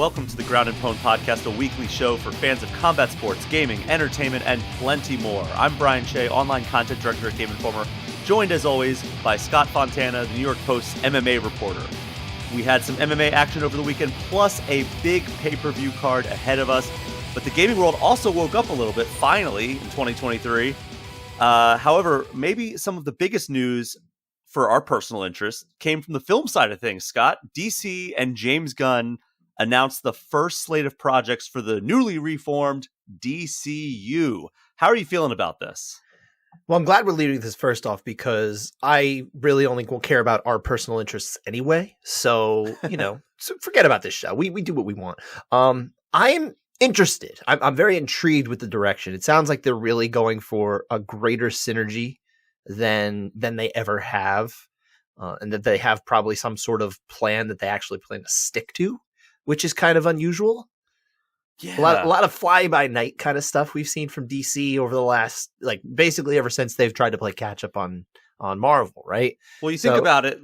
welcome to the Ground and Pwn Podcast, a weekly show for fans of combat sports, gaming, entertainment, and plenty more. I'm Brian Shea, online content director at Game Informer, joined as always by Scott Fontana, the New York Post's MMA reporter. We had some MMA action over the weekend, plus a big pay-per-view card ahead of us, but the gaming world also woke up a little bit, finally, in 2023. However, maybe some of the biggest news for our personal interest came from the film side of things, Scott. DC and James Gunn announced the first slate of projects for the newly reformed DCU. How are you feeling about this? Well, I'm glad we're leading this first off because I really only will care about our personal interests anyway. So, so forget about this show. We do what we want. I'm interested. I'm very intrigued with the direction. It sounds like they're really going for a greater synergy than they ever have, and that they have probably some sort of plan that they actually plan to stick to, which is kind of unusual. Yeah, a lot of fly-by-night kind of stuff we've seen from DC over the last, basically ever since they've tried to play catch-up on Marvel, right? Well, you think about it,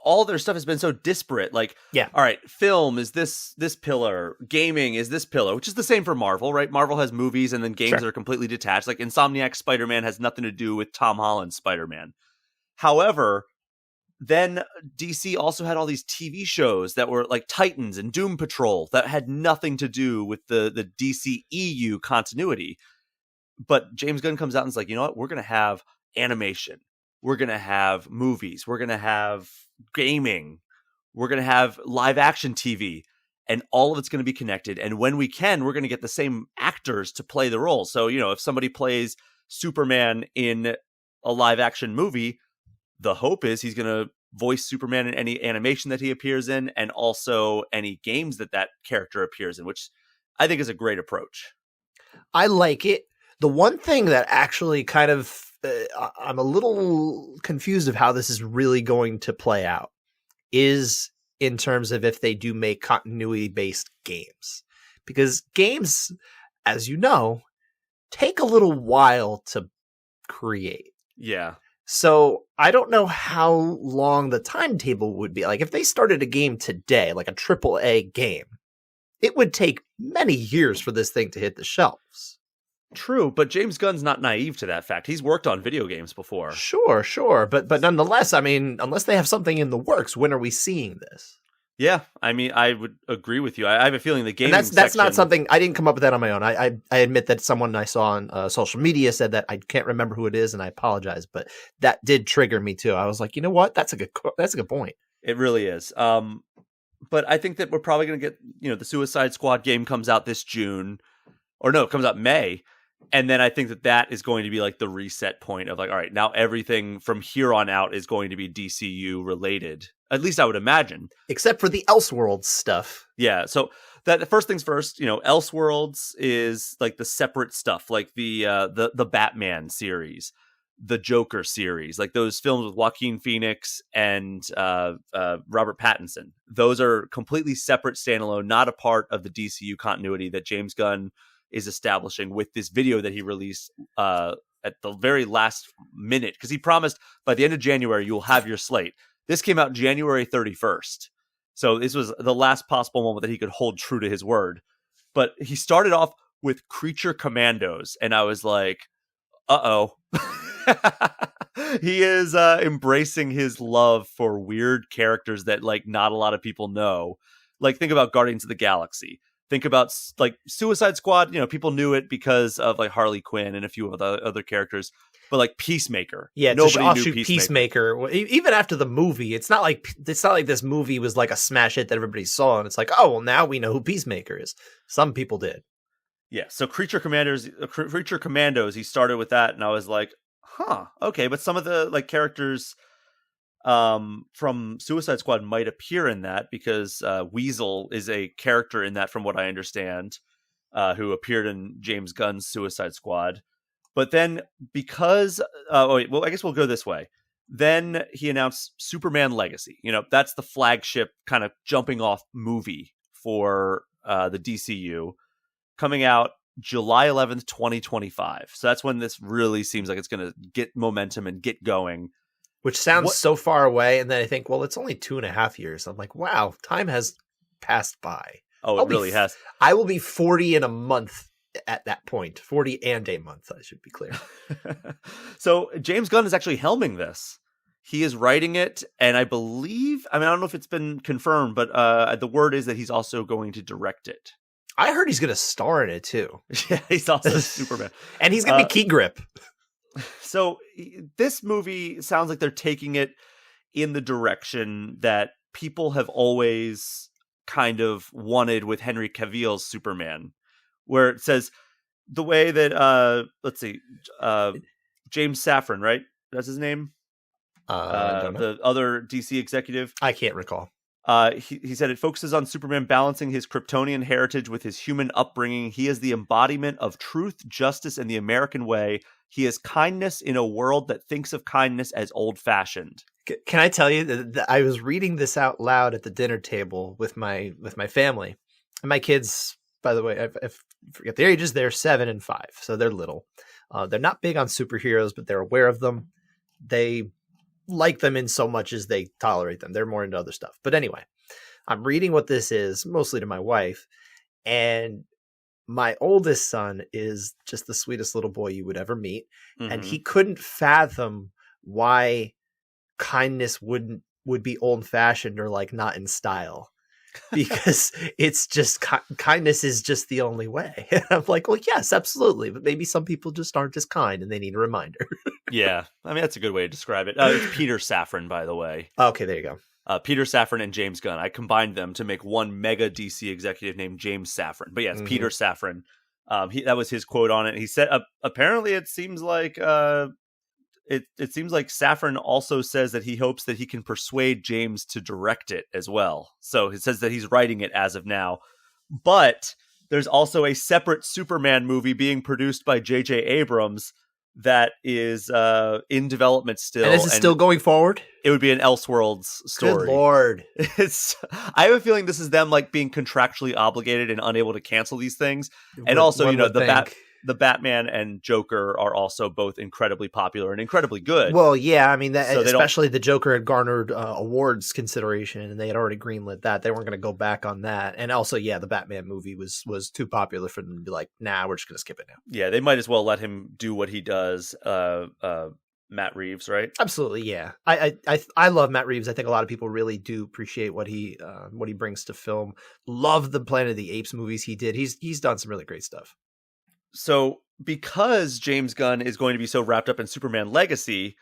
all their stuff has been so disparate. All right, film is this pillar, gaming is this pillar, which is the same for Marvel, right? Marvel has movies and then games that are completely detached. Like Insomniac Spider-Man has nothing to do with Tom Holland's Spider-Man. However, then DC also had all these TV shows that were like Titans and Doom Patrol that had nothing to do with the DC EU continuity. But James Gunn comes out and is like, you know what? We're going to have animation. We're going to have movies. We're going to have gaming. We're going to have live action TV. And all of it's going to be connected. And when we can, we're going to get the same actors to play the role. So, if somebody plays Superman in a live action movie, the hope is he's going to voice Superman in any animation that he appears in, and also any games that character appears in, which I think is a great approach. I like it. The one thing that actually kind of, I'm a little confused of how this is really going to play out is in terms of if they do make continuity-based games. Because games, as you know, take a little while to create. Yeah. So I don't know how long the timetable would be. Like if they started a game today, like a AAA game, it would take many years for this thing to hit the shelves. True, but James Gunn's not naive to that fact. He's worked on video games before. Sure. But nonetheless, I mean, unless they have something in the works, when are we seeing this? Yeah, I mean, I would agree with you. I have a feeling the gaming and that's not something, I didn't come up with that on my own. I admit that someone I saw on social media said that. I can't remember who it is, and I apologize, but that did trigger me too. I was like, you know what? That's a good point. It really is. But I think that we're probably going to get, the Suicide Squad game comes out this June. Or no, it comes out May. And then I think that is going to be like the reset point of all right, now everything from here on out is going to be DCU related. At least I would imagine. Except for the Elseworlds stuff. Yeah. So that first things first, Elseworlds is like the separate stuff, like the Batman series, the Joker series, like those films with Joaquin Phoenix and Robert Pattinson. Those are completely separate, standalone, not a part of the DCU continuity that James Gunn is establishing with this video that he released at the very last minute, because he promised by the end of January you'll have your slate. This came out January 31st, so this was the last possible moment that he could hold true to his word. But he started off with Creature Commandos, and I was like, uh-oh. He is embracing his love for weird characters that not a lot of people know. Like, think about Guardians of the Galaxy. Think about Suicide Squad. People knew it because of Harley Quinn and a few of the other characters. But Peacemaker, nobody knew Peacemaker. Even after the movie, it's not like this movie was like a smash hit that everybody saw, and it's like, oh well, now we know who Peacemaker is. Some people did. Yeah. So Creature Commandos. He started with that, and I was like, huh, okay. But some of the characters from Suicide Squad might appear in that, because Weasel is a character in that, from what I understand, who appeared in James Gunn's Suicide Squad. But then because I guess we'll go this way. Then he announced Superman Legacy. That's the flagship kind of jumping off movie for the DCU, coming out July 11th, 2025. So that's when this really seems like it's going to get momentum and get going. Which sounds so far away. And then I think, well, it's only 2.5 years. I'm like, wow, time has passed by. Oh, it really has. I will be 40 in a month at that point. 40 and a month, I should be clear. So James Gunn is actually helming this. He is writing it, and I believe, I don't know if it's been confirmed, but the word is that he's also going to direct it. I heard he's going to star in it, too. Yeah, he's also Superman. And he's going to be Key Grip. So this movie sounds like they're taking it in the direction that people have always kind of wanted with Henry Cavill's Superman, where it says the way that, let's see, James Safran, right? That's his name? The other DC executive. I can't recall. He said it focuses on Superman balancing his Kryptonian heritage with his human upbringing. He is the embodiment of truth, justice, and the American way. He is kindness in a world that thinks of kindness as old-fashioned. Can I tell you that I was reading this out loud at the dinner table with my family, and my kids, by the way, I forget their ages. They're 7 and 5, so they're little. They're not big on superheroes, but they're aware of them. They like them in so much as they tolerate them. They're more into other stuff. But anyway, I'm reading what this is, mostly to my wife, and my oldest son is just the sweetest little boy you would ever meet. Mm-hmm. And he couldn't fathom why kindness would be old fashioned or like not in style, because it's just kindness is just the only way. And I'm like, well, yes, absolutely. But maybe some people just aren't as kind and they need a reminder. Yeah. That's a good way to describe it. It's Peter Safran, by the way. Okay, there you go. Peter Safran and James Gunn. I combined them to make one mega DC executive named James Safran. But yeah, it's Peter Safran. That was his quote on it. He said, apparently it seems like it seems like Safran also says that he hopes that he can persuade James to direct it as well. So it says that he's writing it as of now. But there's also a separate Superman movie being produced by J.J. Abrams that is in development still. And this is still going forward? It would be an Elseworlds story. Good Lord. I have a feeling this is them like being contractually obligated and unable to cancel these things. And also, the Batman and Joker are also both incredibly popular and incredibly good. Well, yeah, especially the Joker had garnered awards consideration, and they had already greenlit that. They weren't going to go back on that. And also, yeah, the Batman movie was too popular for them to be like, nah, we're just going to skip it now. Yeah, they might as well let him do what he does. Matt Reeves, right? Absolutely, yeah. I love Matt Reeves. I think a lot of people really do appreciate what he brings to film. Love the Planet of the Apes movies he did. He's done some really great stuff. So because James Gunn is going to be so wrapped up in Superman Legacy,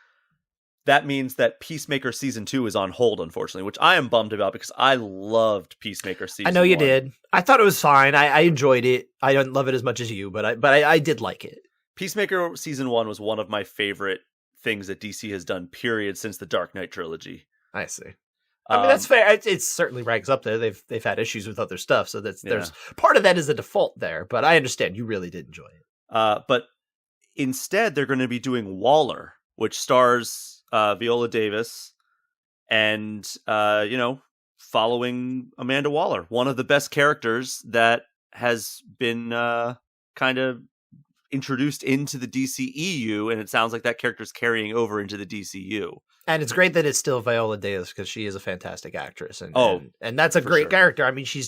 that means that Peacemaker Season 2 is on hold, unfortunately, which I am bummed about because I loved Peacemaker Season 1. I know you did. I thought it was fine. I enjoyed it. I don't love it as much as you, but I did like it. Peacemaker Season 1 was one of my favorite things that DC has done, period, since the Dark Knight trilogy. I see. That's fair. It certainly ranks up there. They've had issues with other stuff, so there's part of that is a default there. But I understand you really did enjoy it. But instead, they're going to be doing Waller, which stars Viola Davis, and following Amanda Waller, one of the best characters that has been kind of introduced into the DCEU, and it sounds like that character's carrying over into the DCU. And it's great that it's still Viola Davis because she is a fantastic actress, and that's a great character. I mean, she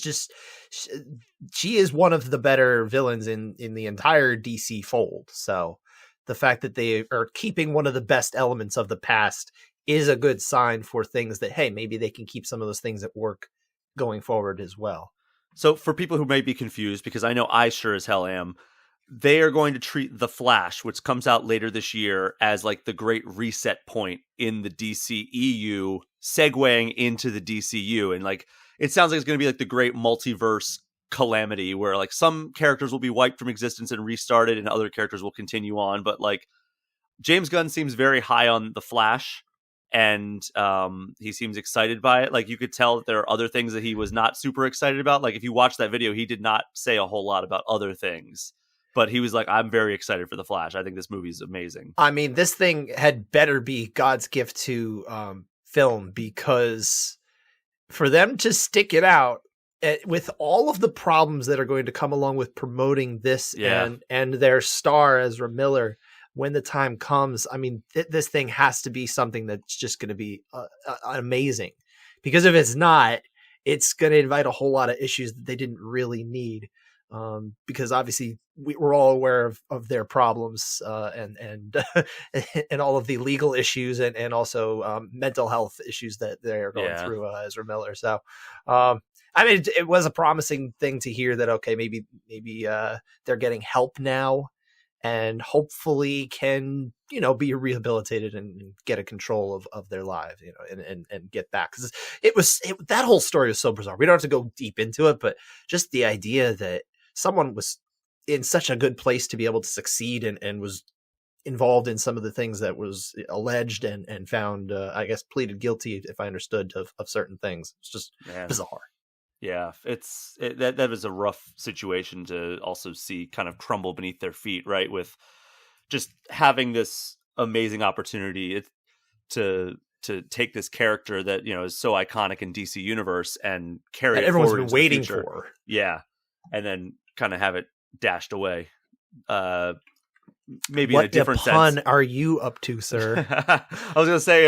is one of the better villains in the entire DC fold. So the fact that they are keeping one of the best elements of the past is a good sign for things that, hey, maybe they can keep some of those things at work going forward as well. So for people who may be confused, because I know I sure as hell am, they are going to treat The Flash, which comes out later this year, as like the great reset point in the DCEU, segueing into the DCU. And like, it sounds like it's going to be like the great multiverse calamity where like some characters will be wiped from existence and restarted and other characters will continue on. But like, James Gunn seems very high on The Flash, and he seems excited by it. Like, you could tell that there are other things that he was not super excited about. Like, if you watch that video, he did not say a whole lot about other things. But he was like, I'm very excited for The Flash. I think this movie is amazing. I mean, this thing had better be God's gift to film, because for them to stick it out with all of the problems that are going to come along with promoting this and their star Ezra Miller when the time comes, I mean, this thing has to be something that's just going to be amazing. Because if it's not, it's going to invite a whole lot of issues that they didn't really need. Because obviously we're all aware of their problems and and all of the legal issues and also mental health issues that they're going through, Ezra Miller. So, I mean, it was a promising thing to hear that, okay, maybe they're getting help now and hopefully can, be rehabilitated and get a control of their lives, and get back. Because that whole story was so bizarre. We don't have to go deep into it, but just the idea that someone was in such a good place to be able to succeed and was involved in some of the things that was alleged and found, I guess, pleaded guilty, if I understood, of certain things. It's just bizarre. Yeah, that was a rough situation to also see kind of crumble beneath their feet, right? With just having this amazing opportunity to take this character that, is so iconic in DC Universe and carry it everyone's forward been waiting for. Yeah. And then kind of have it dashed away. Maybe what in a different pun sense. Are you up to, sir? I was going to say,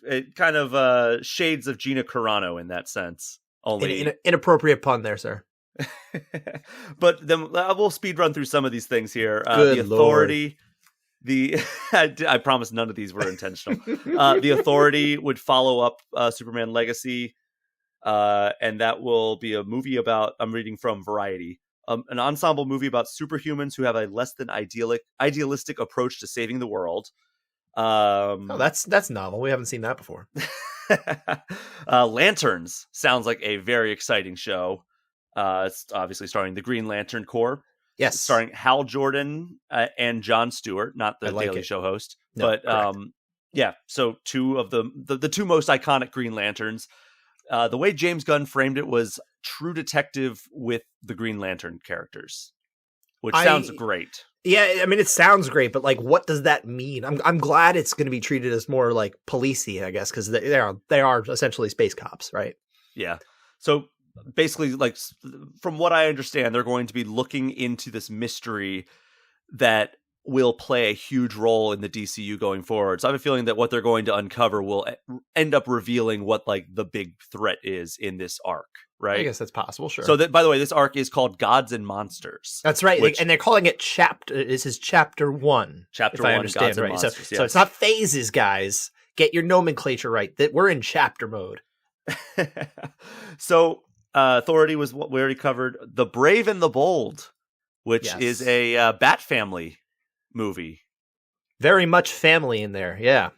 it kind of shades of Gina Carano in that sense. Only an inappropriate pun there, sir. But then we'll speed run through some of these things here. Good the Authority, I promise none of these were intentional. The Authority would follow up Superman Legacy. And that will be a movie about, I'm reading from Variety, an ensemble movie about superhumans who have a less than idealistic approach to saving the world. That's novel. We haven't seen that before. Lanterns sounds like a very exciting show. It's obviously starring the Green Lantern Corps. Yes. Starring Hal Jordan and Jon Stewart, not the Daily Show host. No, but so two of the two most iconic Green Lanterns. The way James Gunn framed it was True Detective with the Green Lantern characters, which sounds great. Yeah, I mean, it sounds great, but like, what does that mean? I'm glad it's going to be treated as more like policey, I guess, because they are essentially space cops, right? Yeah. So basically, like, from what I understand, they're going to be looking into this mystery that will play a huge role in the DCU going forward. So I have a feeling that what they're going to uncover will end up revealing what like the big threat is in this arc, right? I guess that's possible, sure. So that, by the way, this arc is called Gods and Monsters. That's right. And they're calling it this is chapter 1. Chapter if 1, I understand Gods and right. Monsters, So it's not phases, guys. Get your nomenclature right. That we're in chapter mode. So Authority was what we already covered. The Brave and the Bold, which is a Bat Family movie. Very much family in there. Yeah.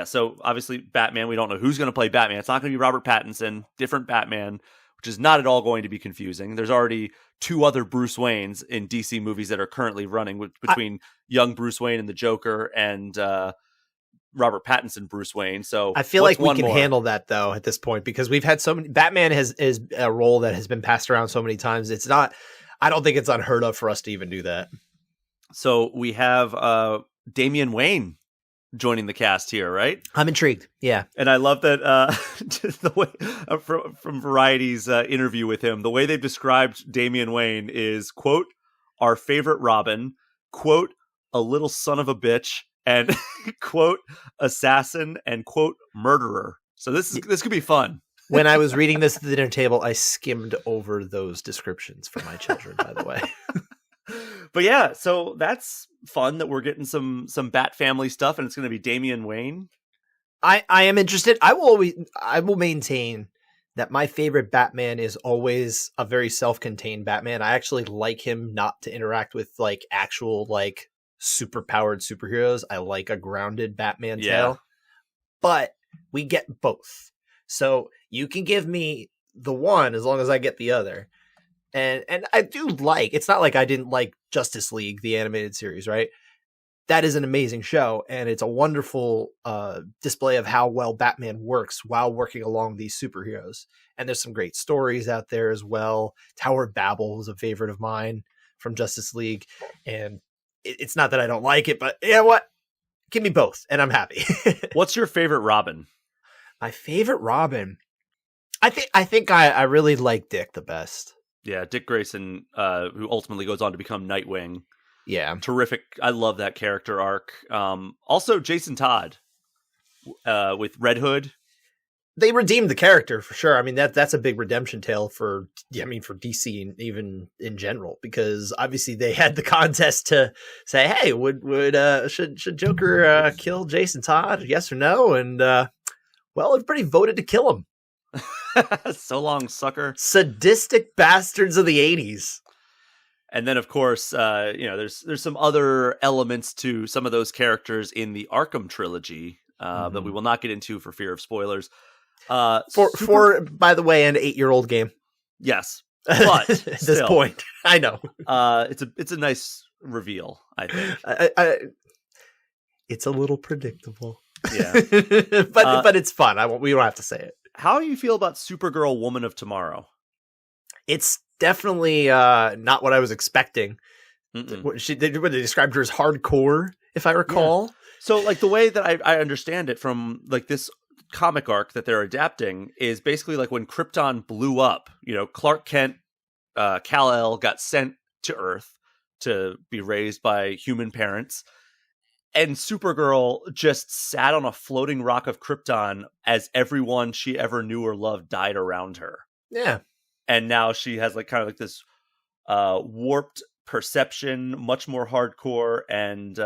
So obviously Batman, we don't know who's going to play Batman. It's not going to be Robert Pattinson, different Batman, which is not at all going to be confusing. There's already two other Bruce Waynes in DC movies that are currently running between young Bruce Wayne and the Joker and Robert Pattinson Bruce Wayne. So I feel like we can handle that though at this point, because we've had so many. Batman is a role that has been passed around so many times. It's not. I don't think it's unheard of for us to even do that. So we have Damian Wayne joining the cast here, right? I'm intrigued. Yeah. And I love that just the way from Variety's interview with him, the way they've described Damian Wayne is, quote, our favorite Robin, quote, a little son of a bitch, and quote, assassin, and quote, murderer. So this could be fun. When I was reading this at the dinner table, I skimmed over those descriptions for my children, by the way. But yeah, so that's fun that we're getting some Bat Family stuff, and it's going to be Damian Wayne. I am interested. I will maintain that my favorite Batman is always a very self-contained Batman. I actually like him not to interact with like actual like super powered superheroes. I like a grounded Batman tale. But we get both. So you can give me the one as long as I get the other. And I do like, it's not like I didn't like Justice League, the animated series, right? That is an amazing show, and it's a wonderful display of how well Batman works while working along these superheroes. And there's some great stories out there as well. Tower of Babel was a favorite of mine from Justice League, and it's not that I don't like it, but you know what? Give me both, and I'm happy. What's your favorite Robin? My favorite Robin? I think I really like Dick the best. Yeah, Dick Grayson, who ultimately goes on to become Nightwing. Yeah. Terrific. I love that character arc. Also, Jason Todd with Red Hood. they redeemed the character for sure. I mean, that's a big redemption tale for DC and even in general, because obviously they had the contest to say, hey, should Joker kill Jason Todd? Yes or no? And well, everybody voted to kill him. So long, sucker. Sadistic bastards of the 80s. And then, of course, there's some other elements to some of those characters in the Arkham trilogy that we will not get into for fear of spoilers. For by the way, an 8-year-old game. Yes, but at this point, I know it's a nice reveal. I think it's a little predictable. Yeah, but it's fun. We don't have to say it. How do you feel about Supergirl, Woman of Tomorrow? It's definitely not what I was expecting. They described her as hardcore, if I recall. Yeah. So, like, the way that I understand it from like this comic arc that they're adapting is basically like when Krypton blew up, Clark Kent, Kal-El got sent to Earth to be raised by human parents, and Supergirl just sat on a floating rock of Krypton as everyone she ever knew or loved died around her. Yeah. And now she has like kind of like this warped perception, much more hardcore, and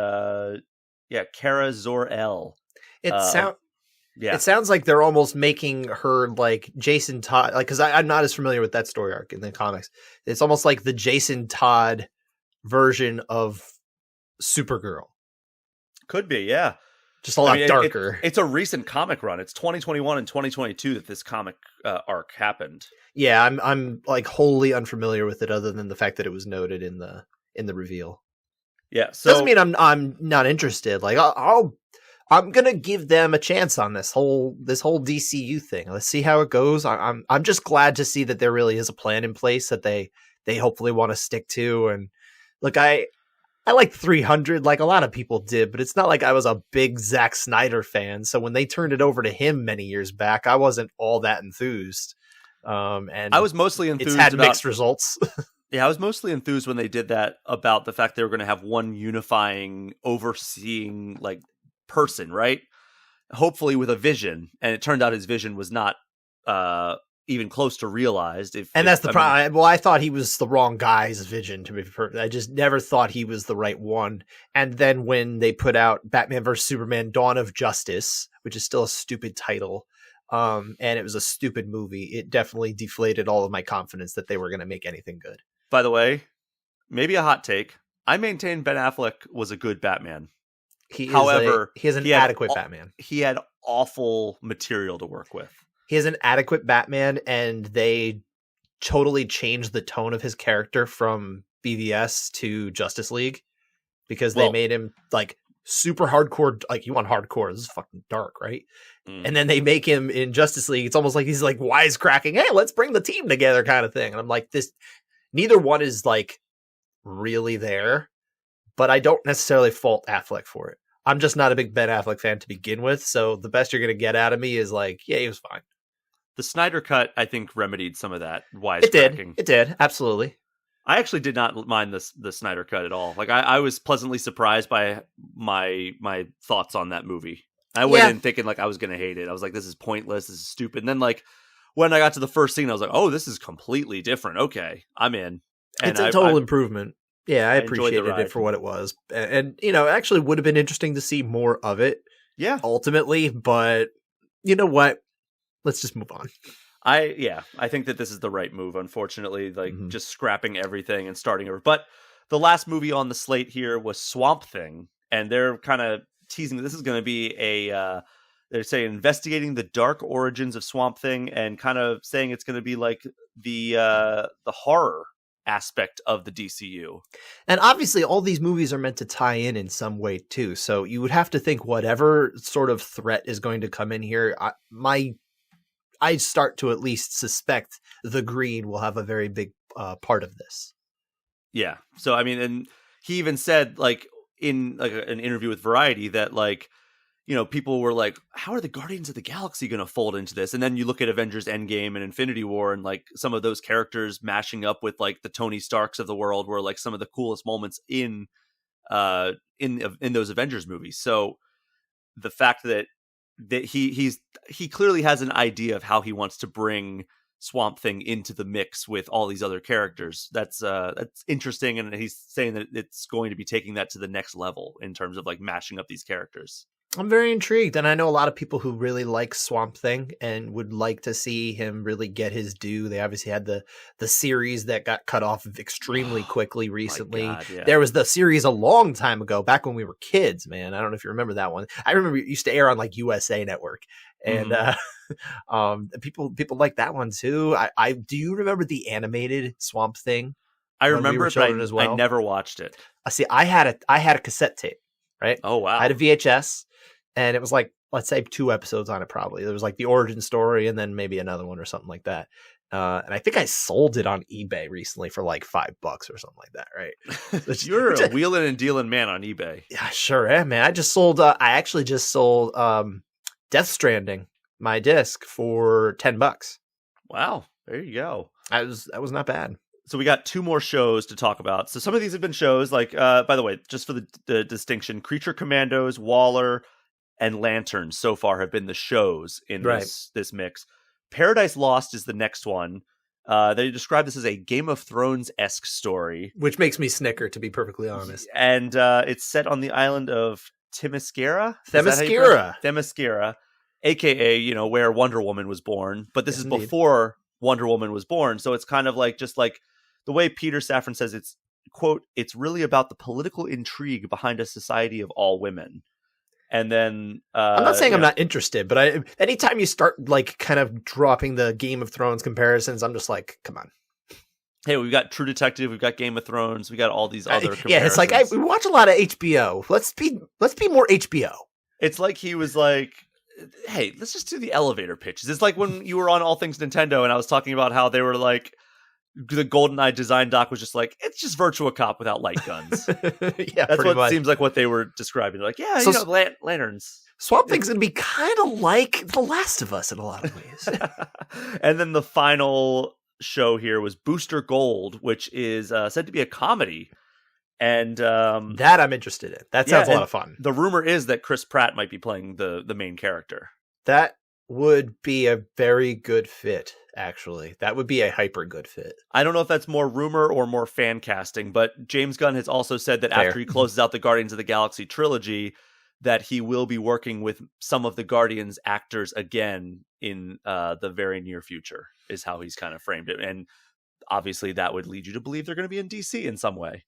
Kara Zor-El. It sounds like they're almost making her like Jason Todd, like, because I'm not as familiar with that story arc in the comics. It's almost like the Jason Todd version of Supergirl. Could be, yeah. Just a lot darker. It's a recent comic run. It's 2021 and 2022 that this comic arc happened. Yeah, I'm like wholly unfamiliar with it, other than the fact that it was noted in the reveal. Yeah, so doesn't mean I'm not interested. Like I'm gonna give them a chance on this whole DCU thing. Let's see how it goes. I'm just glad to see that there really is a plan in place that they hopefully want to stick to. And look, I like 300 like a lot of people did, but it's not like I was a big Zack Snyder fan. So when they turned it over to him many years back, I wasn't all that enthused. And I was mostly enthused. It's had mixed results. Yeah, I was mostly enthused when they did that about the fact they were going to have one unifying, overseeing like person, right? Hopefully with a vision, and it turned out his vision was not even close to realized. That's the problem. Well, I thought he was the wrong guy's vision. To be perfect, I just never thought he was the right one. And then when they put out Batman vs Superman: Dawn of Justice, which is still a stupid title, and it was a stupid movie, it definitely deflated all of my confidence that they were going to make anything good. By the way, maybe a hot take. I maintain Ben Affleck was a good Batman. However, he is an adequate Batman. He had awful material to work with. He is an adequate Batman, and they totally changed the tone of his character from BVS to Justice League, because they made him like super hardcore. Like, you want hardcore? This is fucking dark, right? And then they make him in Justice League. It's almost like he's like wisecracking, "Hey, let's bring the team together," kind of thing. And I'm like, this. Neither one is like really there, but I don't necessarily fault Affleck for it. I'm just not a big Ben Affleck fan to begin with, so the best you're going to get out of me is like, yeah, he was fine. The Snyder Cut, I think, remedied some of that wisecracking. It did, absolutely. I actually did not mind the Snyder Cut at all. Like, I was pleasantly surprised by my thoughts on that movie. I went in thinking like I was going to hate it. I was like, this is pointless, this is stupid. And then like when I got to the first scene, I was like, oh, this is completely different. Okay, I'm in. And it's a total improvement. Yeah, I appreciated it for what it was. And it actually would have been interesting to see more of it. Yeah. Ultimately, but you know what? Let's just move on. I think that this is the right move, unfortunately, like just scrapping everything and starting over. But the last movie on the slate here was Swamp Thing, and they're kind of teasing that this is going to be they're saying investigating the dark origins of Swamp Thing, and kind of saying it's going to be like the horror aspect of the DCU. And obviously all these movies are meant to tie in some way too. So you would have to think whatever sort of threat is going to come in here, I start to at least suspect the Green will have a very big part of this. Yeah. So, I mean, and he even said like in like an interview with Variety that like, you know, people were like, how are the Guardians of the Galaxy going to fold into this? And then you look at Avengers Endgame and Infinity War, and like some of those characters mashing up with like the Tony Starks of the world were like some of the coolest moments in those Avengers movies. So the fact that that he clearly has an idea of how he wants to bring Swamp Thing into the mix with all these other characters. That's interesting, and he's saying that it's going to be taking that to the next level in terms of like mashing up these characters. I'm very intrigued, and I know a lot of people who really like Swamp Thing and would like to see him really get his due. They obviously had the series that got cut off extremely quickly recently. God, yeah. There was the series a long time ago, back when we were kids, man. I don't know if you remember that one. I remember it used to air on like USA Network, and people like that one too. I do you remember the animated Swamp Thing? I remember it, but as well? I never watched it. See, I had a cassette tape, right? Oh wow! I had a VHS. And it was like, let's say 2 episodes on it probably. There was like the origin story and then maybe another one or something like that. And I think I sold it on eBay recently for like $5 or something like that, right? You're a wheeling and dealing man on eBay. Yeah, sure am, man. I actually just sold Death Stranding, my disc, for $10. Wow, there you go. That was not bad. So we got 2 more shows to talk about. So some of these have been shows like, by the way, just for the distinction, Creature Commandos, Waller, and Lanterns so far have been the shows in this mix. Paradise Lost is the next one. They describe this as a Game of Thrones-esque story. Which makes me snicker, to be perfectly honest. And it's set on the island of Themyscira? Themyscira, a.k.a., where Wonder Woman was born. But this is indeed before Wonder Woman was born. So it's kind of like, just like the way Peter Safran says, it's, quote, it's really about the political intrigue behind a society of all women. And then I'm not saying I'm not interested, but anytime you start like kind of dropping the Game of Thrones comparisons, I'm just like, come on. Hey, we've got True Detective, we've got Game of Thrones, we got all these other comparisons. Yeah, it's like we watch a lot of HBO. Let's be more HBO. It's like he was like, hey, let's just do the elevator pitches. It's like when you were on All Things Nintendo and I was talking about how they were like, the GoldenEye design doc was just like, it's just Virtua Cop without light guns. Yeah, that's what much seems like what they were describing. They're like, yeah, so, lanterns. Swamp Thing's going to be kind of like The Last of Us in a lot of ways. And then the final show here was Booster Gold, which is said to be a comedy. And that I'm interested in. That sounds a lot of fun. The rumor is that Chris Pratt might be playing the main character. That would be a very good fit, actually. That would be a hyper good fit. I don't know if that's more rumor or more fan casting, but James Gunn has also said that after he closes out the Guardians of the Galaxy trilogy, that he will be working with some of the Guardians actors again in the very near future, is how he's kind of framed it. And obviously that would lead you to believe they're going to be in DC in some way.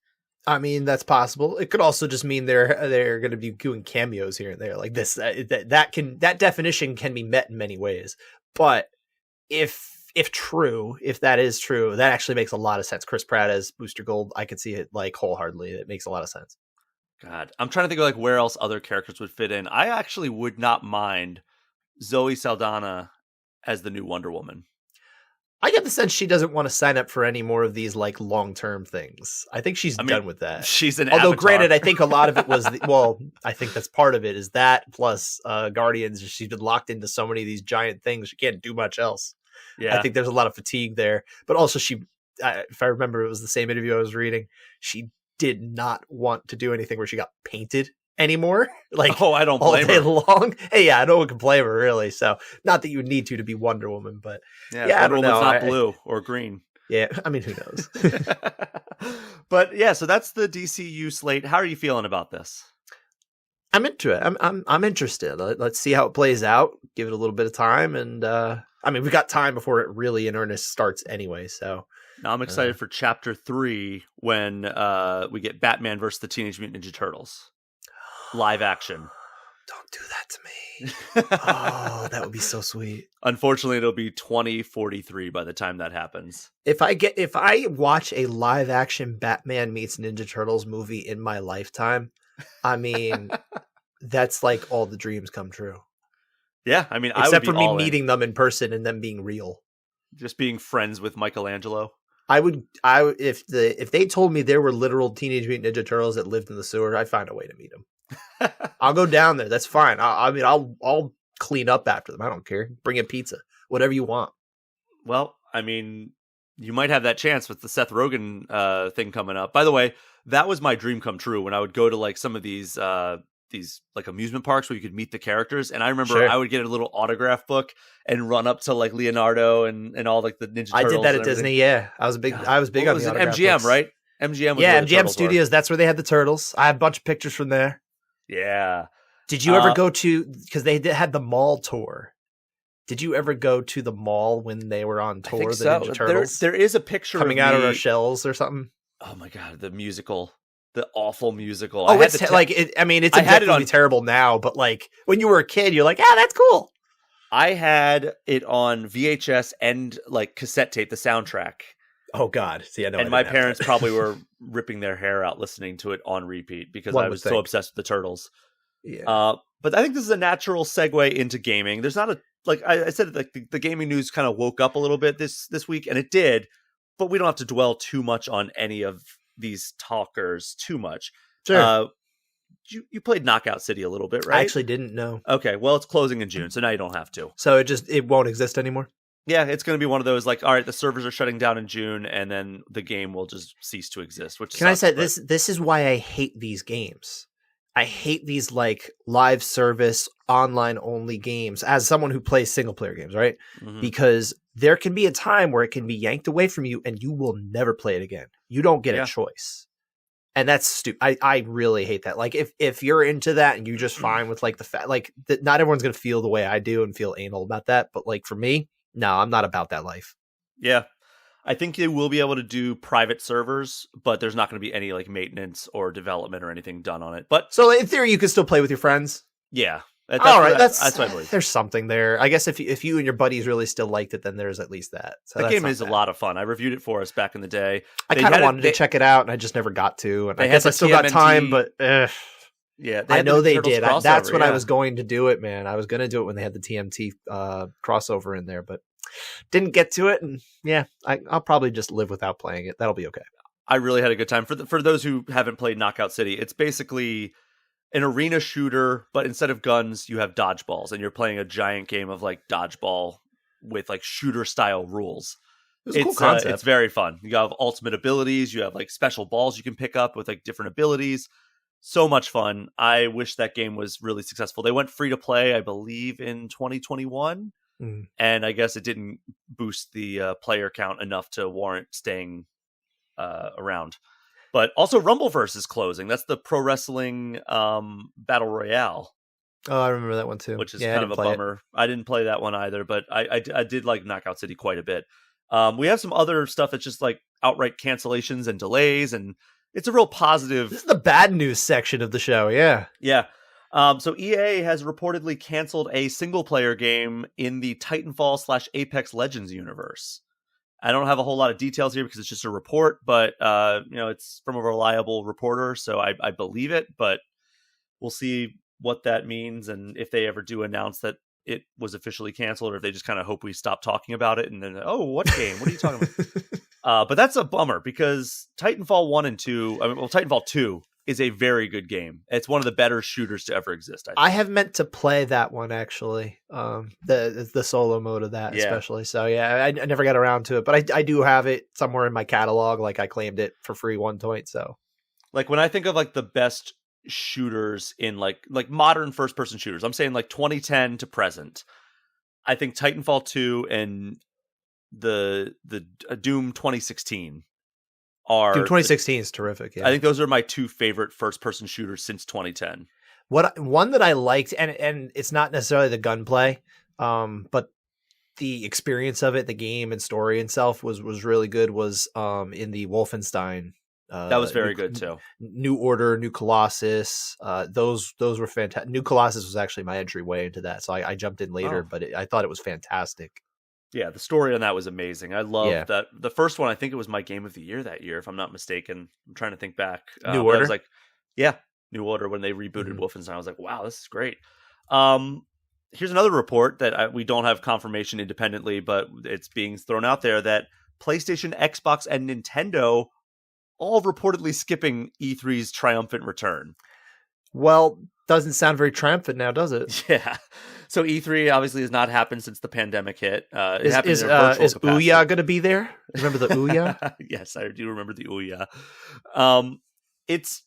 I mean, that's possible. It could also just mean they're going to be doing cameos here and there, like this. That definition can be met in many ways. But if that is true, that actually makes a lot of sense. Chris Pratt as Booster Gold, I could see it like wholeheartedly. It makes a lot of sense. God, I'm trying to think of like where else other characters would fit in. I actually would not mind Zoe Saldana as the new Wonder Woman. I get the sense she doesn't want to sign up for any more of these like long-term things. I think she's done with that. She's an Although Avatar. Granted, I think a lot of it was, I think that's part of it is that plus Guardians. She's been locked into so many of these giant things. She can't do much else. Yeah. I think there's a lot of fatigue there, but also if I remember, it was the same interview I was reading. She did not want to do anything where she got painted anymore. Like, I don't blame her. All day long. Hey, yeah, no one can blame her really. So not that you would need to be Wonder Woman, but Wonder Woman's not blue or green. Yeah, I mean, who knows? But yeah, so that's the DCU slate. How are you feeling about this? I'm into it. I'm interested. Let's see how it plays out. Give it a little bit of time, and I mean, we've got time before it really in earnest starts anyway. So now I'm excited for Chapter 3 when we get Batman versus the Teenage Mutant Ninja Turtles. Live action. Don't do that to me. Oh, that would be so sweet. Unfortunately, it'll be 2043 by the time that happens. If I watch a live action Batman meets Ninja Turtles movie in my lifetime, I mean, that's like all the dreams come true. Yeah, I mean, except for me meeting them in person and them being real. Just being friends with Michelangelo. If they told me there were literal Teenage Mutant Ninja Turtles that lived in the sewer, I'd find a way to meet them. I'll go down there. That's fine. I'll clean up after them. I don't care. Bring a pizza, whatever you want. Well, I mean, you might have that chance with the Seth Rogen thing coming up. By the way, that was my dream come true when I would go to like some of these these like amusement parks where you could meet the characters. And I remember I would get a little autograph book and run up to like Leonardo and all like the Ninja Turtles. I did that at Disney. Yeah, I was big on the autograph MGM, books. right? MGM was MGM Studios. That's where they had the turtles. I have a bunch of pictures from there. Yeah. Did you ever go to, because they had the mall tour? Did you ever go to the mall when they were on tour? The Ninja Turtles. There is a picture coming out of our shells or something. Oh my god, the awful musical. Oh, it's objectively terrible now, but like when you were a kid, you're like, that's cool. I had it on VHS and like cassette tape, the soundtrack. Oh God! See, I know. And my parents probably were ripping their hair out listening to it on repeat because I was so obsessed with the Turtles. Yeah. But I think this is a natural segue into gaming. There's not like I said, like the gaming news kind of woke up a little bit this week, and it did. But we don't have to dwell too much on any of these talkers too much. Sure. You played Knockout City a little bit, right? I actually didn't know. Okay, well, it's closing in June, so now you don't have to. So it won't exist anymore? Yeah, it's going to be one of those like, all right, the servers are shutting down in June, and then the game will just cease to exist. Which I say this is why I hate these games. I hate these like live service online only games as someone who plays single player games, right? Mm-hmm. Because there can be a time where it can be yanked away from you and you will never play it again. You don't get a choice. And that's stupid. I really hate that. Like if you're into that and you're just fine with like the fact, like not everyone's going to feel the way I do and feel anal about that. But like for me, no, I'm not about that life. Yeah. I think they will be able to do private servers, but there's not going to be any like maintenance or development or anything done on it. But so in theory, you can still play with your friends. Yeah. All right, that's what I believe. There's something there. I guess if you and your buddies really still liked it, then there's at least that. So the game is a lot of fun. I reviewed it for us back in the day. I kind of wanted to check it out, and I just never got to. And I guess I still got time, but yeah, I know they did. That's when I was going to do it, man. I was going to do it when they had the TMT crossover in there, but didn't get to it. And yeah, I'll probably just live without playing it. That'll be okay. I really had a good time. For those who haven't played Knockout City, it's basically an arena shooter, but instead of guns, you have dodgeballs, and you're playing a giant game of like dodgeball with like shooter style rules. It's a cool concept. It's very fun. You have ultimate abilities. You have like special balls you can pick up with like different abilities. So much fun. I wish that game was really successful. They went free to play, I believe, in 2021. And I guess it didn't boost the player count enough to warrant staying around. But also Rumbleverse is closing. That's the pro wrestling battle royale. Oh, I remember that one too. Which is kind of a bummer. I didn't play that one either, but I did like Knockout City quite a bit. We have some other stuff that's just like outright cancellations and delays, and it's a real positive. This is the bad news section of the show, yeah. Yeah. So EA has reportedly canceled a single-player game in the Titanfall/Apex Legends universe. I don't have a whole lot of details here because it's just a report, but it's from a reliable reporter, so I believe it. But we'll see what that means, and if they ever do announce that it was officially canceled, or if they just kind of hope we stop talking about it, and then what game? What are you talking about? But that's a bummer because Titanfall 1 and 2, Titanfall 2 is a very good game. It's one of the better shooters to ever exist. I have meant to play that one actually, the solo mode of that especially. So yeah, I never got around to it, but I do have it somewhere in my catalog. Like I claimed it for free one point. So like when I think of like the best shooters in like modern first person shooters, I'm saying like 2010 to present, I think Titanfall 2 and the Doom 2016 are Doom 2016 is terrific. Yeah. I think those are my two favorite first person shooters since 2010. One that I liked, and it's not necessarily the gunplay, but the experience of it, the game and story itself was really good. Was in the Wolfenstein. That was very good too. New Order, New Colossus. Those were fantastic. New Colossus was actually my entryway into that, so I jumped in later, but I thought it was fantastic. Yeah, the story on that was amazing. I love that. The first one, I think it was my game of the year that year, if I'm not mistaken. I'm trying to think back. New Order? I was like, New Order, when they rebooted Wolfenstein. I was like, wow, this is great. Here's another report that we don't have confirmation independently, but it's being thrown out there that PlayStation, Xbox, and Nintendo all reportedly skipping E3's triumphant return. Well, doesn't sound very triumphant now, does it? Yeah. So E3 obviously has not happened since the pandemic hit. It happened is in a virtual capacity. Ouya going to be there? Remember the Ouya? Yes, I do remember the Ouya. It's